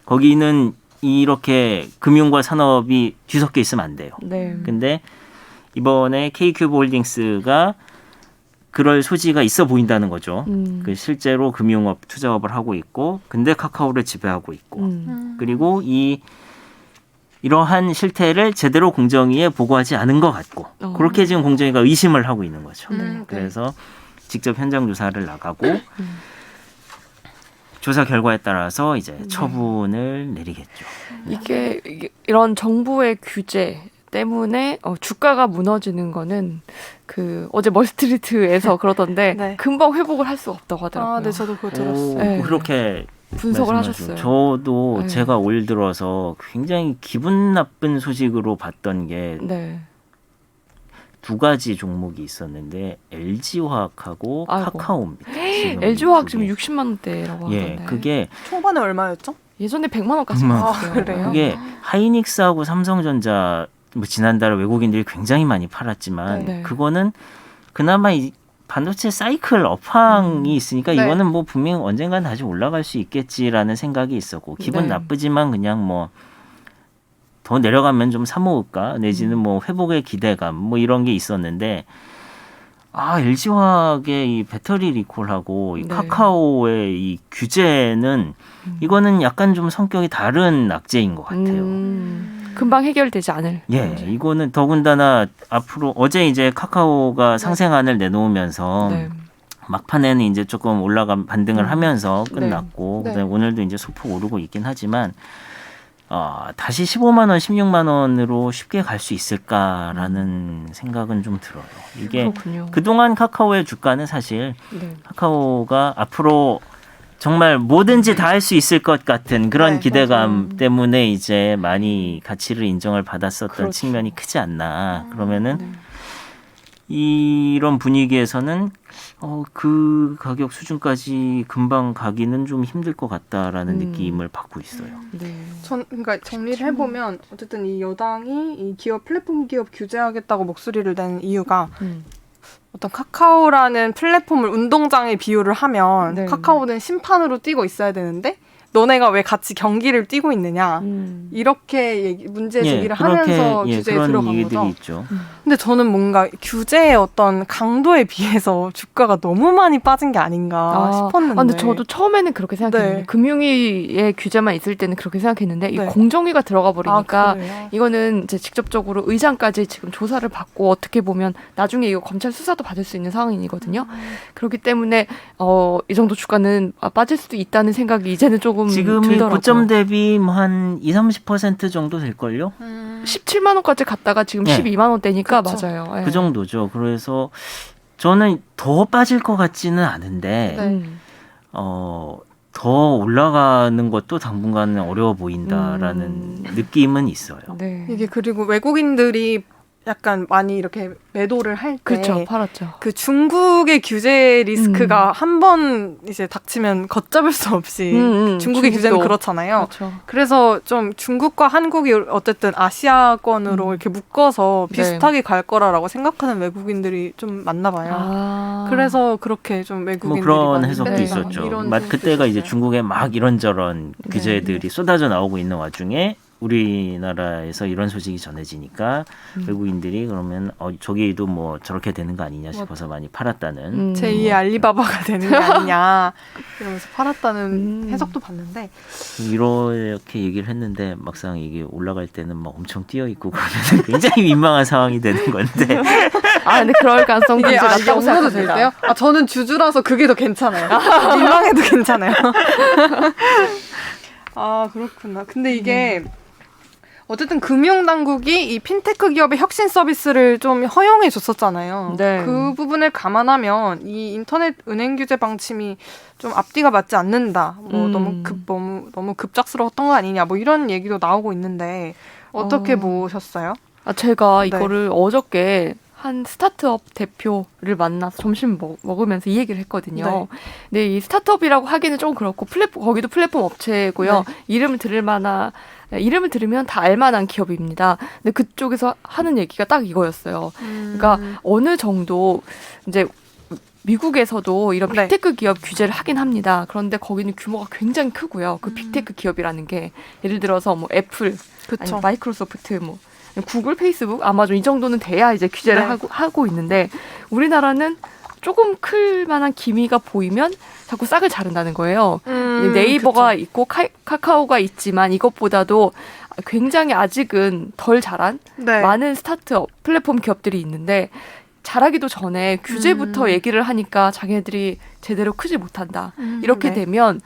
거기는 이렇게 금융과 산업이 뒤섞여 있으면 안 돼요. 네. 근데 이번에 K큐브 홀딩스가 그럴 소지가 있어 보인다는 거죠. 그 실제로 금융업, 투자업을 하고 있고, 근데 카카오를 지배하고 있고, 그리고 이러한 실태를 제대로 공정위에 보고하지 않은 것 같고, 그렇게 지금 공정위가 의심을 하고 있는 거죠. 네. 그래서 직접 현장 조사를 나가고 조사 결과에 따라서 이제 처분을 내리겠죠. 이게 이런 정부의 규제 때문에 주가가 무너지는 거는 그 어제 멀스트리트에서 그러던데 네. 금방 회복을 할 수 없다고 하더라고요. 아, 네, 저도 그거 오, 들었어요. 네. 그렇게 분석을 말씀하시고. 하셨어요. 저도 네. 제가 올 들어서 굉장히 기분 나쁜 소식으로 봤던 게 두 네. 가지 종목이 있었는데 LG화학하고 아이고. 카카오입니다. 지금 LG화학 지금 그게. 60만 원대라고 예, 하던데. 그게 초반에 얼마였죠? 예전에 100만 원까지 100만 원. 갔어요. 그래요? 그게 하이닉스하고 삼성전자 뭐 지난달에 외국인들이 굉장히 많이 팔았지만 네. 그거는 그나마 이 반도체 사이클 업황이 있으니까 네. 이거는 뭐 분명히 언젠간 다시 올라갈 수 있겠지라는 생각이 있었고 기분 네. 나쁘지만 그냥 뭐 더 내려가면 좀 사모을까 내지는 뭐 회복의 기대감 뭐 이런 게 있었는데 LG화학의 이 배터리 리콜하고 이 네. 카카오의 이 규제는 이거는 약간 좀 성격이 다른 악재인 것 같아요. 금방 해결되지 않을. 예, 문제. 이거는 더군다나 앞으로 어제 이제 카카오가 상생안을 내놓으면서 네. 막판에는 이제 조금 올라간 반등을 하면서 끝났고 네. 그다음에 오늘도 이제 소폭 오르고 있긴 하지만 다시 15만 원, 16만 원으로 쉽게 갈 수 있을까라는 생각은 좀 들어요. 이게 그렇군요. 그동안 카카오의 주가는 사실 네. 카카오가 앞으로 정말 뭐든지 다 할 수 있을 것 같은 그런 네, 기대감 맞아요. 때문에 이제 많이 가치를 인정을 받았었던 그렇죠. 측면이 크지 않나. 그러면은 네. 이런 분위기에서는 그 가격 수준까지 금방 가기는 좀 힘들 것 같다라는 느낌을 받고 있어요. 네. 그러니까 정리를 해보면 어쨌든 이 여당이 이 기업 플랫폼 기업 규제하겠다고 목소리를 낸 이유가 어떤 카카오라는 플랫폼을 운동장에 비유를 하면 네. 카카오는 심판으로 뛰고 있어야 되는데 너네가 왜 같이 경기를 뛰고 있느냐 이렇게 문제 제기를 하면서 규제에 그런 들어간 얘기들이 거죠. 있죠. 근데 저는 뭔가 규제의 어떤 강도에 비해서 주가가 너무 많이 빠진 게 아닌가 싶었는데. 근데 저도 처음에는 그렇게 생각했는데 네. 금융위의 규제만 있을 때는 그렇게 생각했는데 이 네. 공정위가 들어가 버리니까 그래요? 이거는 이제 직접적으로 의장까지 지금 조사를 받고 어떻게 보면 나중에 이거 검찰 수사도 받을 수 있는 상황이거든요. 그렇기 때문에 이 정도 주가는 빠질 수도 있다는 생각이 이제는 조금 지금이 들더라고요. 고점 대비 뭐 한 20-30% 정도 될걸요? 17만 원까지 갔다가 지금 네. 12만 원대니까 그쵸. 맞아요. 예. 그 정도죠. 그래서 저는 더 빠질 것 같지는 않은데 네. 더 올라가는 것도 당분간은 어려워 보인다라는 느낌은 있어요. 네. 이게 그리고 외국인들이 약간 많이 이렇게 매도를 할 때 그렇죠. 팔았죠. 그 중국의 규제 리스크가 한 번 이제 닥치면 걷잡을 수 없이 중국의 규제는 그렇잖아요. 그렇죠. 그래서 좀 중국과 한국이 어쨌든 아시아권으로 이렇게 묶어서 비슷하게 갈 거라고 생각하는 외국인들이 좀 많나 봐요. 아. 그래서 그렇게 좀 뭐 외국인들이 그런 많이 해석도 뺀다, 있었죠. 이런 그때가 이제 있었어요. 중국에 막 이런저런 네. 규제들이 쏟아져 나오고 있는 와중에 우리나라에서 이런 소식이 전해지니까 외국인들이 그러면 저기도 뭐 저렇게 되는 거 아니냐 싶어서 많이 팔았다는 제2의 알리바바가 되는 게 아니냐 이러면서 팔았다는 해석도 봤는데 이렇게 얘기를 했는데 막상 이게 올라갈 때는 막 엄청 뛰어 있고 그러면 굉장히 민망한 상황이 되는 건데 아, 근데 그럴 가능성 이게 굉장히 이게 낮다고 없어도 생각합니다. 될까요? 저는 주주라서 그게 더 괜찮아요. 민망해도 괜찮아요. 아 그렇구나. 근데 이게 어쨌든 금융당국이 이 핀테크 기업의 혁신 서비스를 좀 허용해 줬었잖아요. 네. 그 부분을 감안하면 이 인터넷 은행 규제 방침이 좀 앞뒤가 맞지 않는다. 뭐 너무 급작스러웠던 거 아니냐. 뭐 이런 얘기도 나오고 있는데 어떻게 보셨어요? 아, 제가 네. 이거를 어저께 한 스타트업 대표를 만나서 점심 먹으면서 이 얘기를 했거든요. 네. 근데 이 스타트업이라고 하기는 좀 그렇고 거기도 플랫폼 업체고요. 네. 이름을 들으면 다 알만한 기업입니다. 근데 그쪽에서 하는 얘기가 딱 이거였어요. 그러니까 어느 정도 이제 미국에서도 이런 네. 빅테크 기업 규제를 하긴 합니다. 그런데 거기는 규모가 굉장히 크고요. 그 빅테크 기업이라는 게 예를 들어서 뭐 애플, 그쵸. 아니 마이크로소프트, 뭐 구글, 페이스북, 아마존 이 정도는 돼야 이제 규제를 네. 하고 있는데 우리나라는 조금 클 만한 기미가 보이면 자꾸 싹을 자른다는 거예요. 네이버가 그쵸. 있고 카카오가 있지만 이것보다도 굉장히 아직은 덜 자란 네. 많은 스타트업 플랫폼 기업들이 있는데 자라기도 전에 규제부터 얘기를 하니까 자기네들이 제대로 크지 못한다. 이렇게 네. 되면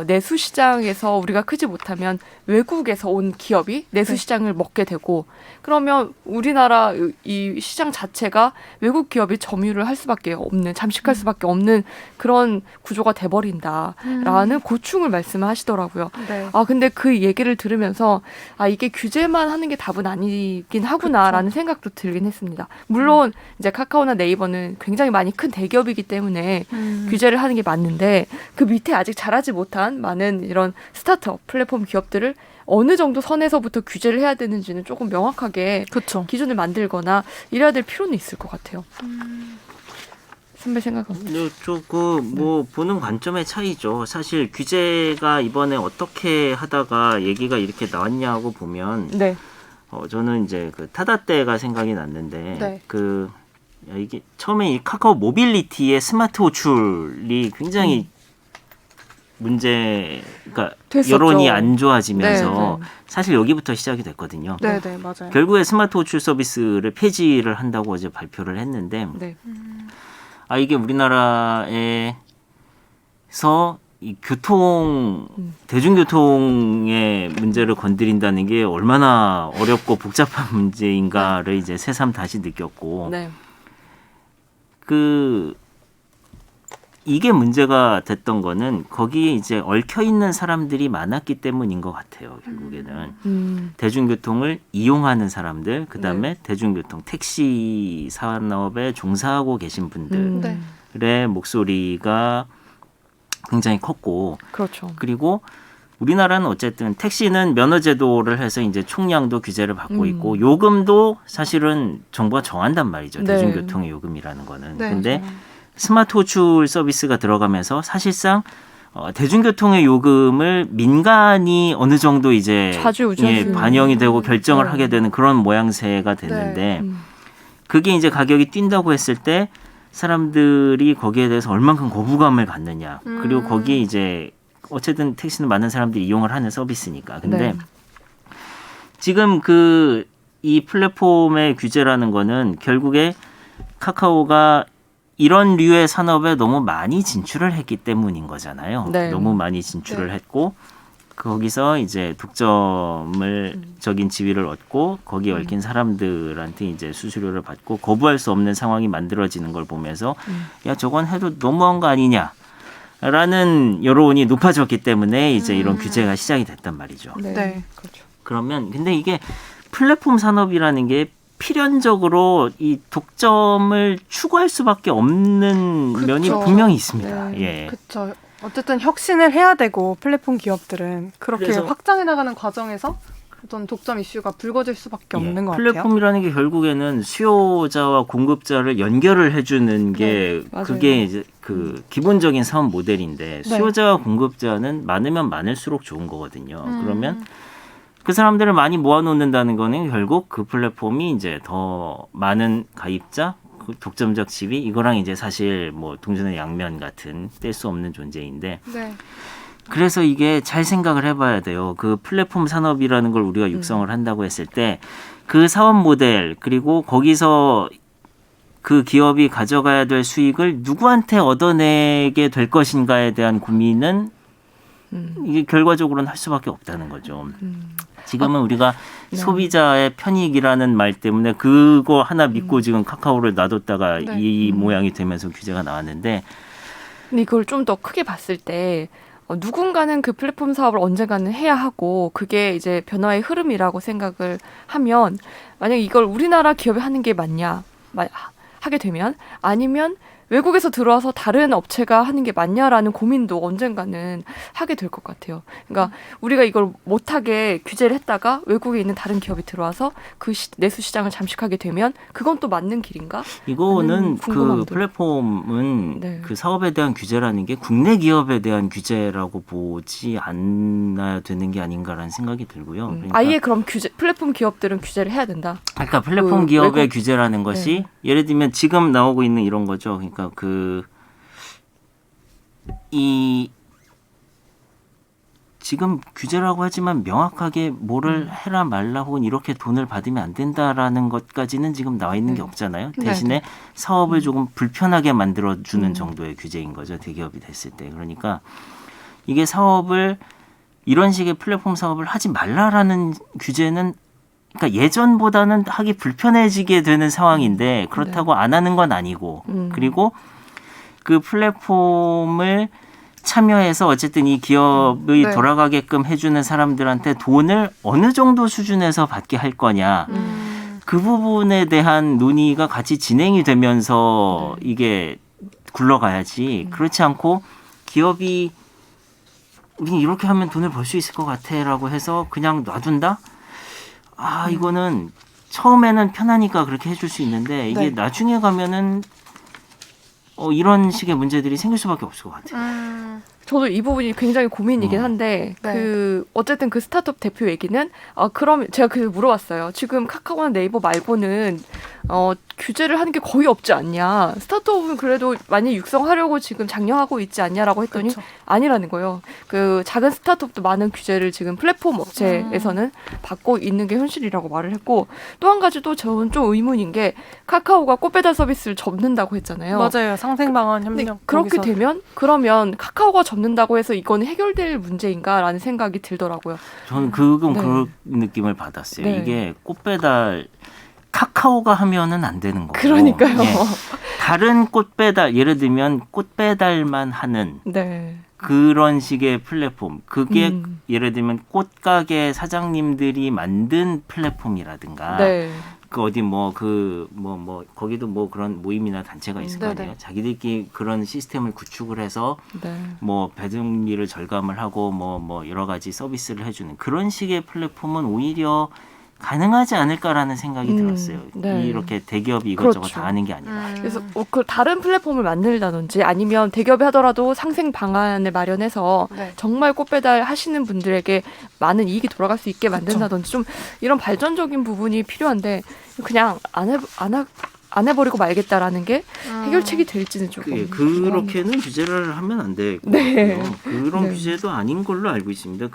내수 시장에서 우리가 크지 못하면 외국에서 온 기업이 내수 네. 시장을 먹게 되고 그러면 우리나라 이 시장 자체가 외국 기업이 점유를 할 수밖에 없는 잠식할 수밖에 없는 그런 구조가 돼버린다라는 고충을 말씀하시더라고요. 네. 아 근데 그 얘기를 들으면서 아 이게 규제만 하는 게 답은 아니긴 하구나라는 생각도 들긴 했습니다. 물론 이제 카카오나 네이버는 굉장히 많이 큰 대기업이기 때문에 규제를 하는 게 맞는데 그 밑에 아직 자라지 못한 많은 이런 스타트업 플랫폼 기업들을 어느 정도 선에서부터 규제를 해야 되는지는 조금 명확하게 그렇죠. 기준을 만들거나 이래야 될 필요는 있을 것 같아요. 선배 생각은 어때요? 뭐 보는 관점의 차이죠. 사실 규제가 이번에 어떻게 하다가 얘기가 이렇게 나왔냐고 보면 네. 저는 이제 그 타다 때가 생각이 났는데 네. 이게 처음에 이 카카오 모빌리티의 스마트 호출이 굉장히 그러니까 됐었죠. 여론이 안 좋아지면서 네, 네. 사실 여기부터 시작이 됐거든요. 네, 네, 맞아요. 결국에 스마트 호출 서비스를 폐지를 한다고 어제 발표를 했는데 네. 이게 우리나라에서 이 대중교통의 문제를 건드린다는 게 얼마나 어렵고 복잡한 문제인가를 이제 새삼 다시 느꼈고 네. 이게 문제가 됐던 거는 거기에 이제 얽혀 있는 사람들이 많았기 때문인 것 같아요. 결국에는 대중교통을 이용하는 사람들, 그 다음에 대중교통 택시 산업에 종사하고 계신 분들의 네. 목소리가 굉장히 컸고, 그렇죠. 그리고 우리나라는 어쨌든 택시는 면허제도를 해서 이제 총량도 규제를 받고 있고 요금도 사실은 정부가 정한단 말이죠. 네. 대중교통의 요금이라는 거는. 네, 근데 스마트 호출 서비스가 들어가면서 사실상 대중교통의 요금을 민간이 어느 정도 이제 좌지우지하는. 반영이 되고 결정을 하게 되는 그런 모양새가 됐는데 그게 이제 가격이 뛴다고 했을 때 사람들이 거기에 대해서 얼만큼 거부감을 갖느냐. 그리고 거기에 이제 어쨌든 택시는 많은 사람들이 이용을 하는 서비스니까. 근데 지금 이 플랫폼의 규제라는 거는 결국에 카카오가 이런 류의 산업에 너무 많이 진출을 했기 때문인 거잖아요. 네. 너무 많이 진출을 했고 거기서 이제 독점적인 지위를 얻고 거기에 얽힌 사람들한테 이제 수수료를 받고 거부할 수 없는 상황이 만들어지는 걸 보면서 야 저건 해도 너무한 거 아니냐. 라는 여론이 높아졌기 때문에 이제 이런 규제가 시작이 됐단 말이죠. 네. 그렇죠. 그러면 근데 이게 플랫폼 산업이라는 게 필연적으로 이 독점을 추구할 수밖에 없는 그쵸. 면이 분명히 있습니다. 네. 예. 그렇죠. 어쨌든 혁신을 해야 되고 플랫폼 기업들은 그렇게 그래서- 확장해 나가는 과정에서 어떤 독점 이슈가 불거질 수밖에 없는 것 같아요. 플랫폼이라는 게 결국에는 수요자와 공급자를 연결을 해주는 게 맞아요. 그게 이제 그 기본적인 사업 모델인데 수요자와 공급자는 많으면 많을수록 좋은 거거든요. 그러면 그 사람들을 많이 모아놓는다는 거는 결국 그 플랫폼이 이제 더 많은 가입자, 그 독점적 지위 이거랑 이제 사실 뭐 동전의 양면 같은 뗄 수 없는 존재인데 네. 그래서 이게 잘 생각을 해봐야 돼요. 그 플랫폼 산업이라는 걸 우리가 육성을 한다고 했을 때 그 사업 모델 그리고 거기서 그 기업이 가져가야 될 수익을 누구한테 얻어내게 될 것인가에 대한 고민은 이게 결과적으로는 할 수밖에 없다는 거죠. 지금은 우리가 네. 소비자의 편익이라는 말 때문에 그거 하나 믿고 지금 카카오를 놔뒀다가 네. 이 모양이 되면서 규제가 나왔는데 근데 이걸 좀 더 크게 봤을 때 누군가는 그 플랫폼 사업을 언젠가는 해야 하고 그게 이제 변화의 흐름이라고 생각을 하면 만약 이걸 우리나라 기업이 하는 게 맞냐 하게 되면 아니면 외국에서 들어와서 다른 업체가 하는 게 맞냐라는 고민도 언젠가는 하게 될 것 같아요. 그러니까 우리가 이걸 못하게 규제를 했다가 외국에 있는 다른 기업이 들어와서 그 내수 시장을 잠식하게 되면 그건 또 맞는 길인가? 이거는 그 궁금함도. 플랫폼은 네. 그 사업에 대한 규제라는 게 국내 기업에 대한 규제라고 보지 않아야 되는 게 아닌가라는 생각이 들고요. 그러니까, 아예 그럼 플랫폼 기업들은 규제를 해야 된다. 그러니까 플랫폼 그 기업의 외국- 규제라는 것이 예를 들면 지금 나오고 있는 이런 거죠. 그러니까 지금 규제라고 하지만 명확하게 뭐를 해라 말라 혹은 이렇게 돈을 받으면 안 된다라는 것까지는 지금 나와 있는 게 없잖아요. 네. 대신에 사업을 조금 불편하게 만들어주는 정도의 규제인 거죠. 대기업이 됐을 때. 그러니까 이게 사업을 이런 식의 플랫폼 사업을 하지 말라라는 규제는 그러니까 예전보다는 하기 불편해지게 되는 상황인데 그렇다고 안 하는 건 아니고 그리고 그 플랫폼을 참여해서 어쨌든 이 기업의 네. 돌아가게끔 해주는 사람들한테 돈을 어느 정도 수준에서 받게 할 거냐 그 부분에 대한 논의가 같이 진행이 되면서 이게 굴러가야지 그렇지 않고 기업이 우리 이렇게 하면 돈을 벌 수 있을 것 같아라고 해서 그냥 놔둔다? 이거는 처음에는 편하니까 그렇게 해줄 수 있는데 이게 네. 나중에 가면은 이런 식의 문제들이 생길 수밖에 없을 것 같아요. 저도 이 부분이 굉장히 고민이긴 한데 네. 어쨌든 그 스타트업 대표 얘기는 그럼 제가 그 물어봤어요. 지금 카카오나 네이버 말고는 규제를 하는 게 거의 없지 않냐. 스타트업은 그래도 많이 육성하려고 지금 장려하고 있지 않냐라고 했더니 그쵸. 아니라는 거예요. 그 작은 스타트업도 많은 규제를 지금 플랫폼 업체에서는 받고 있는 게 현실이라고 말을 했고 또 한 가지 또 저는 좀 의문인 게 카카오가 꽃배달 서비스를 접는다고 했잖아요. 맞아요. 상생방안 근데 협력. 그렇게 거기서. 되면 그러면 카카오가 접는다고 해서 이거는 해결될 문제인가라는 생각이 들더라고요. 저는 그건 네. 그런 느낌을 받았어요. 네. 이게 꽃배달 카카오가 하면은 안 되는 거고. 그러니까요. 예. 다른 꽃배달 예를 들면 꽃배달만 하는 네. 그런 식의 플랫폼. 그게 음. 예를 들면 꽃가게 사장님들이 만든 플랫폼이라든가 네. 그 어디 거기도 뭐 그런 모임이나 단체가 있을 거 네네. 아니에요. 자기들끼리 그런 시스템을 구축을 해서 네. 뭐 배송비를 절감을 하고 뭐 여러 가지 서비스를 해주는 그런 식의 플랫폼은 오히려 가능하지 않을까라는 생각이 들었어요. 네. 이렇게 대기업이 이것저것 그렇죠. 다 하는 게 아니라. 그래서 그 다른 플랫폼을 만들다든지 아니면 대기업이 하더라도 상생 방안을 마련해서 네. 정말 꽃배달 하시는 분들에게 많은 이익이 돌아갈 수 있게 만든다든지 좀 이런 발전적인 부분이 필요한데 그냥 안 해버리고 말겠다라는 게 해결책이 될지는 조금 그렇게는 규제를 하면 안 되고요. 네. 그런 네. 규제도 아닌 걸로 알고 있습니다.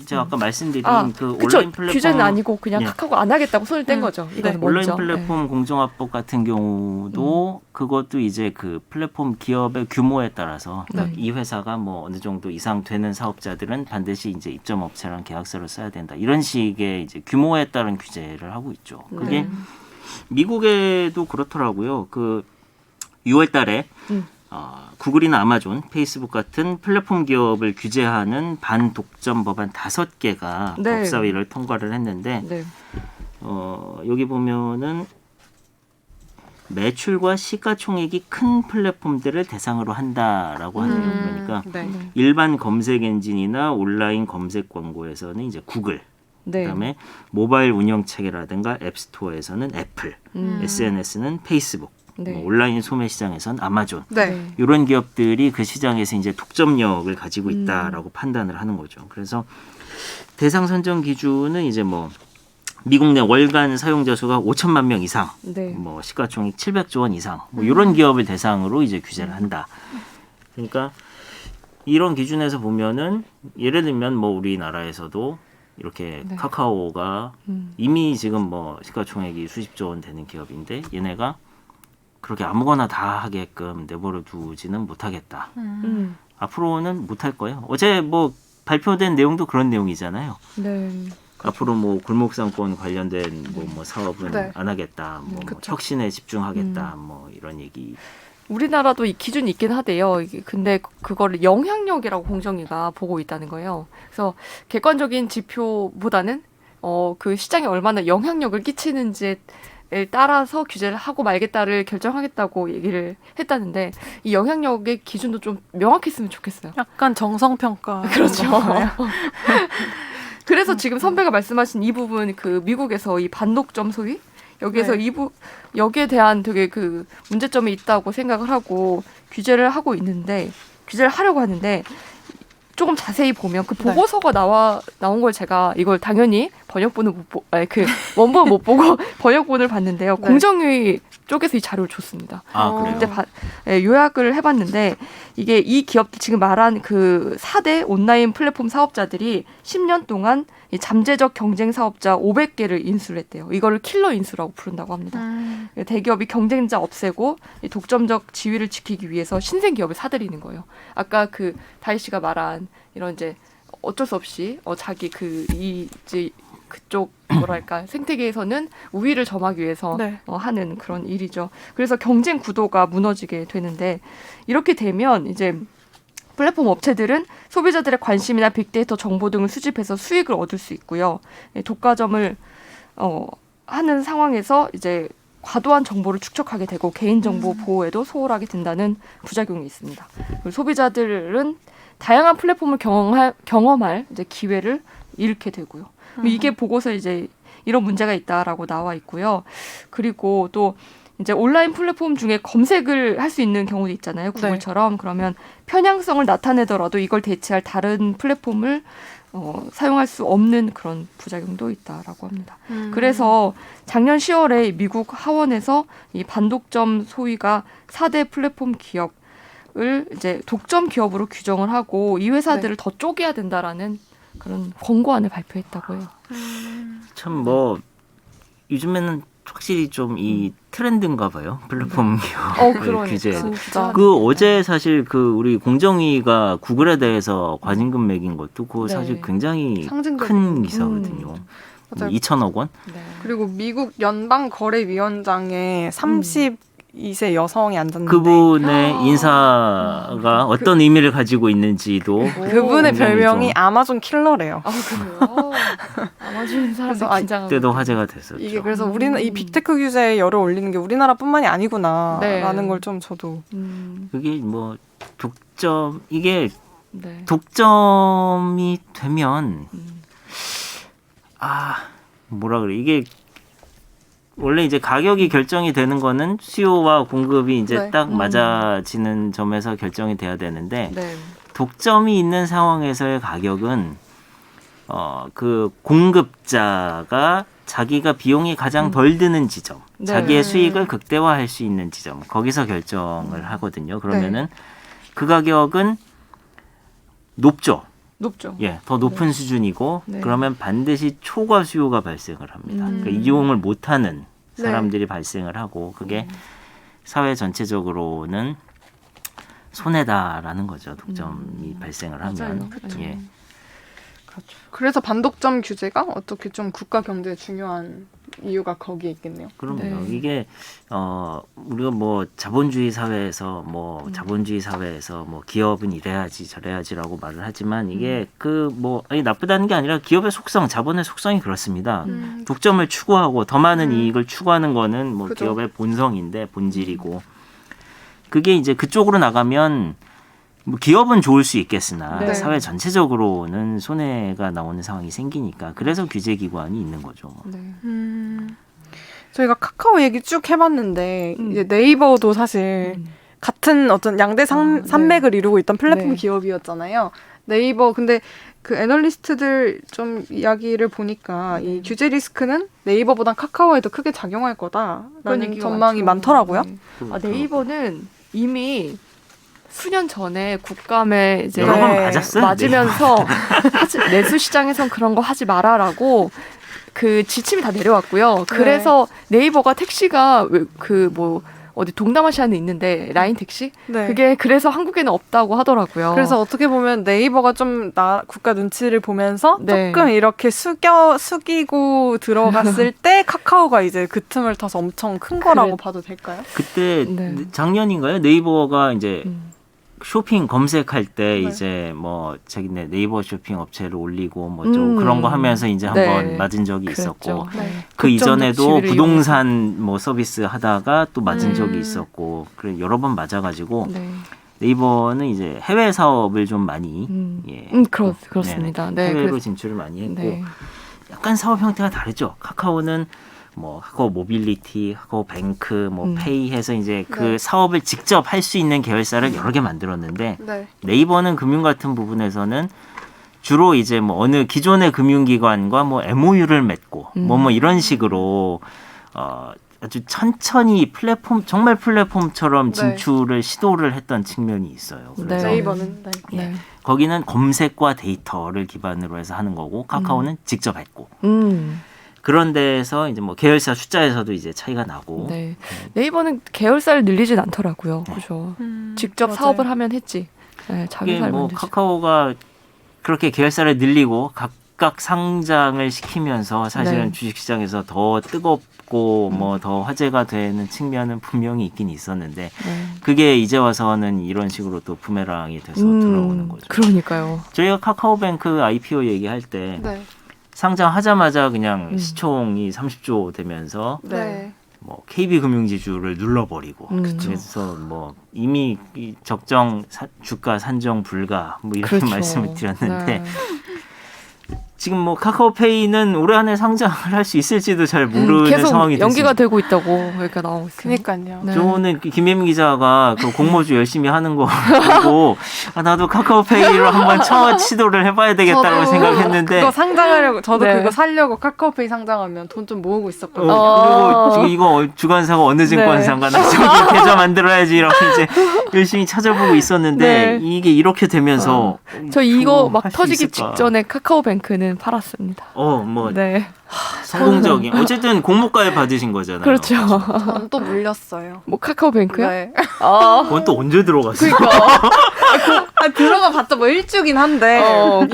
제가 아까 말씀드린 그 그쵸. 온라인 플랫폼 규제는 아니고 그냥 예. 카카오가 안 하겠다고 손을 뗀 거죠. 이거는 온라인 먼저. 플랫폼 공정화법 같은 경우도 그것도 이제 그 플랫폼 기업의 규모에 따라서 그러니까 이 회사가 뭐 어느 정도 이상 되는 사업자들은 반드시 이제 입점 업체랑 계약서를 써야 된다. 이런 식의 이제 규모에 따른 규제를 하고 있죠. 그게 미국에도 그렇더라고요. 그 6월 달에 구글이나 아마존, 페이스북 같은 플랫폼 기업을 규제하는 반독점 법안 5개가 네. 법사위를 통과를 했는데 네. 여기 보면은 매출과 시가총액이 큰 플랫폼들을 대상으로 한다라고 하네요. 그러니까 네. 일반 검색 엔진이나 온라인 검색 광고에서는 이제 구글, 네. 그다음에 모바일 운영 체계라든가 앱스토어에서는 애플, SNS는 페이스북, 네. 뭐 온라인 소매 시장에서는 아마존. 네. 이런 기업들이 그 시장에서 이제 독점력을 가지고 있다라고 판단을 하는 거죠. 그래서 대상 선정 기준은 이제 뭐 미국 내 월간 사용자 수가 5천만 명 이상, 네. 뭐 시가총액 700조 원 이상, 뭐 이런 기업을 대상으로 이제 규제를 한다. 그러니까 이런 기준에서 보면은 예를 들면 뭐 우리나라에서도 이렇게 네. 카카오가 이미 지금 뭐 시가총액이 수십조 원 되는 기업인데 얘네가 그렇게 아무거나 다 하게끔 내버려 두지는 못하겠다. 앞으로는 못할 거예요. 어제 뭐 발표된 내용도 그런 내용이잖아요. 네. 앞으로 뭐 골목상권 관련된 뭐 사업은 네. 안 하겠다. 뭐 그쵸. 혁신에 집중하겠다. 뭐 이런 얘기. 우리나라도 이 기준이 있긴 하대요. 근데 그거를 영향력이라고 공정위가 보고 있다는 거예요. 그래서 객관적인 지표보다는 그 시장에 얼마나 영향력을 끼치는지에 따라서 규제를 하고 말겠다를 결정하겠다고 얘기를 했다는데 이 영향력의 기준도 좀 명확했으면 좋겠어요. 약간 정성평가. 그렇죠. 그래서 지금 선배가 말씀하신 이 부분 그 미국에서 이 반독점 소위 여기에서 네. 여기에 대한 되게 그 문제점이 있다고 생각을 하고 규제를 하고 있는데 규제를 하려고 하는데 조금 자세히 보면 그 보고서가 나온 걸 제가 이걸 당연히 번역본을 그 원본 못 보고 번역본을 봤는데요. 네. 공정위 쪽에서 이 자료를 줬습니다. 그래요? 근데 요약을 해봤는데 이게 이 기업들 지금 말한 그 4대 온라인 플랫폼 사업자들이 10년 동안 이 잠재적 경쟁 사업자 500개를 인수를 했대요. 이거를 킬러 인수라고 부른다고 합니다. 대기업이 경쟁자 없애고 이 독점적 지위를 지키기 위해서 신생 기업을 사들이는 거예요. 아까 그 다희 씨가 말한 이런 이제 어쩔 수 없이 자기 이제 그쪽 뭐랄까 생태계에서는 우위를 점하기 위해서 네. 하는 그런 일이죠. 그래서 경쟁 구도가 무너지게 되는데 이렇게 되면 이제 플랫폼 업체들은 소비자들의 관심이나 빅데이터 정보 등을 수집해서 수익을 얻을 수 있고요. 독과점을 하는 상황에서 이제 과도한 정보를 축적하게 되고 개인정보 보호에도 소홀하게 된다는 부작용이 있습니다. 그리고 소비자들은 다양한 플랫폼을 경험할 이제 기회를 잃게 되고요. 이게 보고서 이제 이런 문제가 있다라고 나와 있고요. 그리고 또 이제 온라인 플랫폼 중에 검색을 할 수 있는 경우도 있잖아요. 구글처럼. 그러면 편향성을 나타내더라도 이걸 대체할 다른 플랫폼을 사용할 수 없는 그런 부작용도 있다라고 합니다. 그래서 작년 10월에 미국 하원에서 이 반독점 소위가 4대 플랫폼 기업을 이제 독점 기업으로 규정을 하고 이 회사들을 더 쪼개야 된다라는 그런 권고안을 발표했다고 해요. 참 뭐 요즘에는 확실히 좀 이 트렌드인가 봐요. 플랫폼 기업 규제. 진짜. 어제 사실 우리 공정위가 구글에 대해서 과징금 매긴 것도 네. 사실 굉장히 상징적인. 큰 기사거든요. 맞아요. 2천억 원? 네. 그리고 미국 연방거래위원장에 32세 여성이 앉았는데 그분의 인사가 어떤 의미를 가지고 있는지도 그분의 굉장히 별명이 좀 아마존 킬러래요. 그래요? 아마존 사람들 그래서 긴장하고 그때도 화제가 됐었죠. 이게 그래서 이 빅테크 규제에 열을 올리는 게 우리나라뿐만이 아니구나라는 네. 걸 좀 저도 그게 뭐 이게 네. 독점이 되면 뭐라 그래 이게 원래 이제 가격이 결정이 되는 거는 수요와 공급이 이제 네. 딱 맞아지는 점에서 결정이 돼야 되는데 네. 독점이 있는 상황에서의 가격은 그 공급자가 자기가 비용이 가장 덜 드는 지점, 네. 자기의 수익을 극대화할 수 있는 지점, 거기서 결정을 하거든요. 그러면은 그 가격은 높죠. 높죠. 예, 더 높은 수준이고 네. 그러면 반드시 초과 수요가 발생을 합니다. 그러니까 이용을 못하는 네. 사람들이 발생을 하고 그게 사회 전체적으로는 손해다라는 거죠. 독점이 발생을 하면. 맞아요. 예. 그렇죠. 그래서 반독점 규제가 어떻게 좀 국가 경제에 중요한 이유가 거기에 있겠네요. 그럼요. 네. 이게 우리가 뭐 자본주의 사회에서 뭐 기업은 이래야지 저래야지라고 말을 하지만 이게 아니 나쁘다는 게 아니라 기업의 속성, 자본의 속성이 그렇습니다. 독점을 추구하고 더 많은 이익을 추구하는 거는 뭐 그죠. 기업의 본성인데 본질이고 그게 이제 그쪽으로 나가면 뭐 기업은 좋을 수 있겠으나 네. 사회 전체적으로는 손해가 나오는 상황이 생기니까 그래서 규제 기관이 있는 거죠. 네. 저희가 카카오 얘기 쭉 해봤는데 이제 네이버도 사실 같은 어떤 양대 산맥을 이루고 있던 플랫폼 네. 기업이었잖아요. 네이버 근데 그 애널리스트들 좀 이야기를 보니까 이 규제 리스크는 네이버보단 카카오에 더 크게 작용할 거다라는 얘기가 전망이 많죠. 많더라고요. 네. 네이버는 이미 수년 전에 국감에 이제 여러 번 네. 맞았어요. 맞으면서 내수 시장에선 그런 거 하지 마라라고 그 지침이 다 내려왔고요. 그래서 네이버가 택시가 어디 동남아시아는 있는데 라인 택시 네. 그게 그래서 한국에는 없다고 하더라고요. 그래서 어떻게 보면 네이버가 좀 국가 눈치를 보면서 네. 조금 이렇게 숙이고 들어갔을 때 카카오가 이제 그 틈을 타서 엄청 큰 거라고 봐도 될까요? 그때 네. 작년인가요? 네이버가 이제 쇼핑 검색할 때 네. 이제 뭐 자기네 네이버 쇼핑 업체를 올리고 뭐 좀 그런 거 하면서 이제 한번 네. 맞은 적이 그랬죠. 있었고 네. 그 급정적 이전에도 지위를 부동산 뭐 서비스 하다가 또 맞은 적이 있었고 그래 여러 번 맞아가지고 네. 네이버는 이제 해외 사업을 좀 많이 그렇습니다. 네. 해외로 진출을 많이 했고 네. 약간 사업 형태가 다르죠. 카카오는 뭐 카카오 모빌리티, 카카오 뱅크, 뭐 페이 해서 이제 그 네. 사업을 직접 할 수 있는 계열사를 여러 개 만들었는데 네. 네이버는 금융 같은 부분에서는 주로 이제 뭐 어느 기존의 금융기관과 뭐 MOU를 맺고 뭐 이런 식으로 아주 천천히 정말 플랫폼처럼 진출을 시도를 했던 측면이 있어요. 그래서 네. 네이버는 네. 거기는 검색과 데이터를 기반으로 해서 하는 거고 카카오는 직접 했고 그런 데에서 이제 뭐 계열사 숫자에서도 이제 차이가 나고 네. 네이버는 계열사를 늘리진 않더라고요. 그죠. 직접 맞아요. 사업을 하면 했지. 네, 자기 이게 살면 뭐 되지. 카카오가 그렇게 계열사를 늘리고 각각 상장을 시키면서 사실은 네. 주식시장에서 더 뜨겁고 뭐 더 화제가 되는 측면은 분명히 있긴 있었는데 네. 그게 이제 와서는 이런 식으로 또 부메랑이 돼서 돌아오는 거죠. 그러니까요. 저희가 카카오뱅크 IPO 얘기할 때 네. 상장하자마자 그냥 시총이 30조 되면서 네. 뭐 KB금융지주를 눌러버리고 그래서 뭐 이미 이 적정 주가 산정 불가 뭐 이렇게 그렇죠. 말씀을 드렸는데 네. 지금 뭐 카카오페이는 올해 안에 상장을 할 수 있을지도 잘 모르는 계속 상황이 연기가 됐습니다. 되고 있다고 여기가 나오고 있어요. 그러니까요. 네. 저는 김혜민 기자가 그 공모주 열심히 하는 거 보고 나도 카카오페이로 한번 처음 시도를 해봐야 되겠다고 저도 생각했는데 그거 상장하려고 저도 네. 그거 살려고 카카오페이 상장하면 돈 좀 모으고 있었거든요. 그리고 지금 이거 주관사가 어느 증권사인가 나 저기 계좌 만들어야지 이렇게 이제 열심히 찾아보고 있었는데 네. 이게 이렇게 되면서 저 이거 막 할수 터지기 있을까? 직전에 카카오뱅크는 팔았습니다. 뭐 네. 성공적인 어쨌든 공모가에 받으신 거잖아요. 그렇죠. 저는 또 물렸어요. 뭐 카카오뱅크요? 네. 그건 또 언제 들어갔어요? 들어가 봤자 뭐 일주긴 한데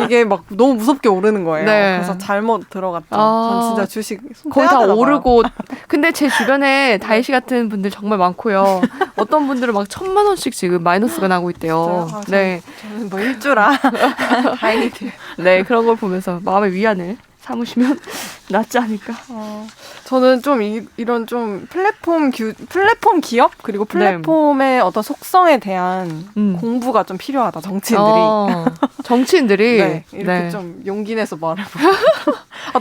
이게 막 너무 무섭게 오르는 거예요. 네. 그래서 잘못 들어갔죠. 아. 전 진짜 주식 손 거의 떼야 다 되나 봐요. 오르고 근데 제 주변에 다이씨 같은 분들 정말 많고요. 어떤 분들은 막 1,000,000원씩 지금 마이너스가 나고 있대요. 진짜요? 아, 네. 저는 뭐 일주라 다행히 돼요. 네, 그런 걸 보면서 마음의 위안을 삼으시면 낫지 않을까. 저는 좀 이런 좀 플랫폼 기업 그리고 플랫폼의 어떤 속성에 대한 공부가 좀 필요하다. 정치인들이 네, 이렇게 좀 용기 내서 말해보고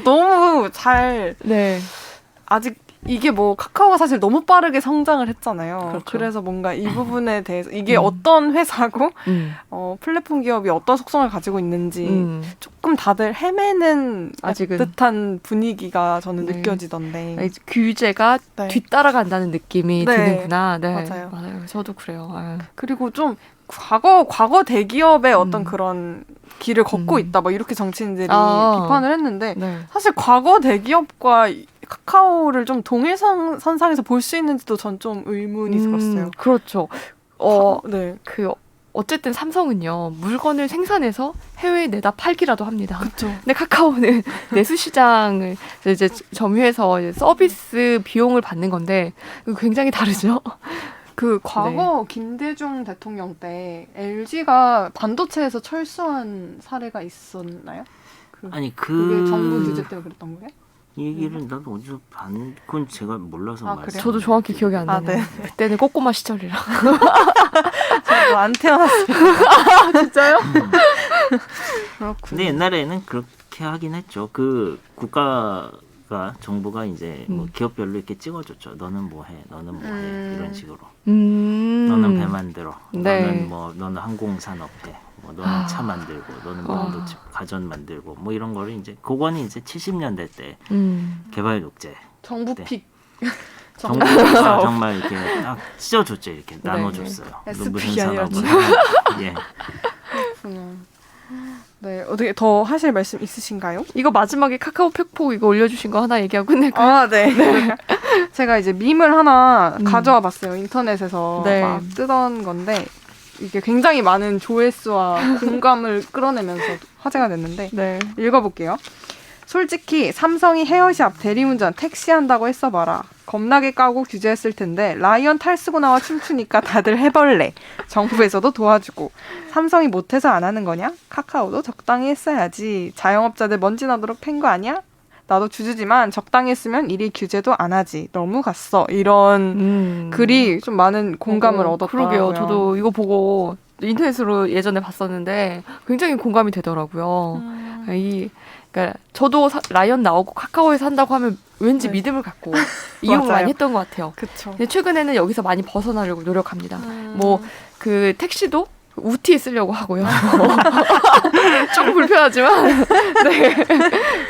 너무 잘 네. 아직 이게 뭐 카카오가 사실 너무 빠르게 성장을 했잖아요. 그렇죠. 그래서 뭔가 이 부분에 대해서 이게 어떤 회사고 플랫폼 기업이 어떤 속성을 가지고 있는지 조금 다들 헤매는 아직은. 듯한 분위기가 저는 네. 느껴지던데. 규제가 네. 뒤따라간다는 느낌이 네. 드는구나. 네. 맞아요. 저도 그래요. 아유. 그리고 좀 과거 대기업의 어떤 그런 길을 걷고 있다. 뭐 이렇게 정치인들이 비판을 했는데 네. 사실 과거 대기업과 카카오를 좀 동일선상에서 볼 수 있는지도 전 좀 의문이 들었어요. 그렇죠. 네. 그 어쨌든 삼성은요 물건을 생산해서 해외에 내다 팔기라도 합니다. 그렇죠. 근데 카카오는 내수 시장을 이제 점유해서 이제 서비스 비용을 받는 건데 굉장히 다르죠. 그 과거 김대중 대통령 때 LG가 반도체에서 철수한 사례가 있었나요? 아니 그게 정부 그 규제 때문에 그랬던 거예요? 얘기를 나도 어디서 그건 제가 몰라서 아, 말씀. 그래요? 저도 정확히 기억이 안 아, 나요. 네. 그때는 꼬꼬마 시절이라. 저도 안 태어났어요. 진짜요? 그렇군요. 근데 옛날에는 그렇게 하긴 했죠. 그 국가가 정부가 이제 뭐 기업별로 이렇게 찍어줬죠. 너는 뭐 해, 너는 뭐 해, 이런 식으로. 너는 배 만들어, 네. 너는 뭐 너는 항공산업 해, 뭐 너는 아. 차 만들고, 너는 반도체 가전 만들고, 뭐 이런 거를 이제 그거는 이제 70년대 때 개발 독재. 정부 네. 픽. 정부가 정말 이렇게 딱 찢어줬죠. 이렇게 나눠줬어요. SP 무슨 이 아니라 산업을. 예. 그렇구나. 네, 어떻게 더 하실 말씀 있으신가요? 이거 마지막에 카카오 팩폭 이거 올려주신 거 하나 얘기하고 끝낼까요? 아, 네. 제가 이제 밈을 하나 가져와 봤어요. 인터넷에서 네. 막 뜨던 건데 이게 굉장히 많은 조회수와 공감을 끌어내면서 화제가 됐는데 네. 읽어볼게요. 솔직히 삼성이 헤어샵, 대리운전, 택시 한다고 했어봐라. 겁나게 까고 규제했을 텐데 라이언 탈 쓰고 나와 춤추니까 다들 해벌레. 정부에서도 도와주고. 삼성이 못해서 안 하는 거냐? 카카오도 적당히 했어야지. 자영업자들 먼지 나도록 팬 거 아니야? 나도 주주지만 적당히 했으면 이리 규제도 안 하지. 너무 갔어. 이런 글이 좀 많은 공감을 얻었더라고요. 그러게요. 저도 이거 보고 인터넷으로 예전에 봤었는데 굉장히 공감이 되더라고요. 그러니까 저도 라이언 나오고 카카오에서 한다고 하면 왠지 네. 믿음을 갖고 이용을 맞아요. 많이 했던 것 같아요. 그쵸. 근데 최근에는 여기서 많이 벗어나려고 노력합니다. 뭐 그 택시도 우티에 쓰려고 하고요. 조금 불편하지만 네.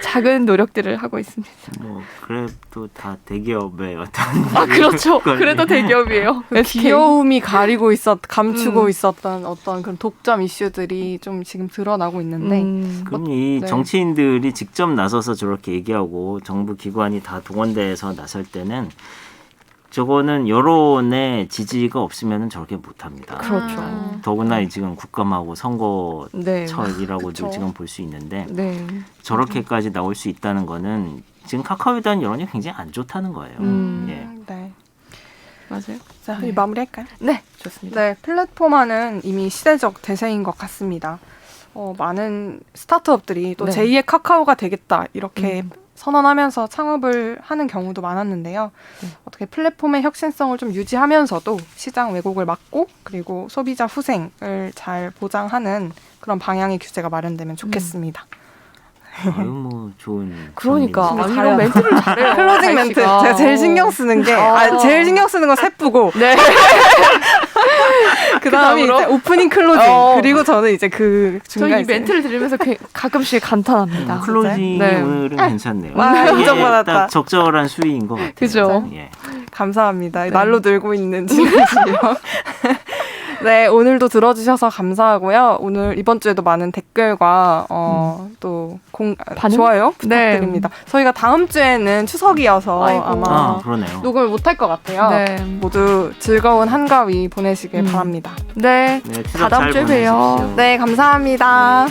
작은 노력들을 하고 있습니다. 뭐 그래도 다 대기업의 어떤. 아 그렇죠. 그걸- 그래도 대기업이에요. 그 귀여움이 가리고 감추고 있었던 어떤 그런 독점 이슈들이 좀 지금 드러나고 있는데 그럼 이 네. 정치인들이 직접 나서서 저렇게 얘기하고 정부 기관이 다 동원돼서 나설 때는 저거는 여론의 지지가 없으면 저렇게 못합니다. 그렇죠. 더구나 지금 국감하고 네. 선거철이라고도 그쵸. 지금 볼 수 있는데 네. 저렇게까지 나올 수 있다는 거는 지금 카카오에 대한 여론이 굉장히 안 좋다는 거예요. 예. 네. 맞아요. 자, 네. 마무리할까요? 네, 좋습니다. 네, 플랫폼화는 이미 시대적 대세인 것 같습니다. 많은 스타트업들이 또 네. 제2의 카카오가 되겠다 이렇게 선언하면서 창업을 하는 경우도 많았는데요. 네. 어떻게 플랫폼의 혁신성을 좀 유지하면서도 시장 왜곡을 막고 그리고 소비자 후생을 잘 보장하는 그런 방향의 규제가 마련되면 좋겠습니다. 아유 뭐 좋은. 그러니까 좋은 아니, 잘해요. 이런 멘트를 잘해요. 클로징 멘트 다희 씨가. 제가 제일 신경 쓰는 게 제일 신경 쓰는 건 세쁘고 네. 그다음에 그다음으로? 이제 오프닝 클로징 그리고 저는 이제 그 저희 중간 이 멘트를 들으면서 가끔씩 감탄합니다. 클로징이 네. 오늘은 괜찮네요. 와, 이게 인정받았다. 딱 적절한 수위인 것 같아요. 그죠? 예. 감사합니다. 네. 날로 늘고 있는 지금이요. 네, 오늘도 들어주셔서 감사하고요. 오늘 이번 주에도 많은 댓글과 또 반응? 좋아요 네. 부탁드립니다. 저희가 다음 주에는 추석이어서 아이고. 아마 그러네요. 녹음을 못할 것 같아요. 네. 모두 즐거운 한가위 보내시길 바랍니다. 네. 네, 다 추석 다음 잘 주에 봬요. 보내십시오. 네, 감사합니다.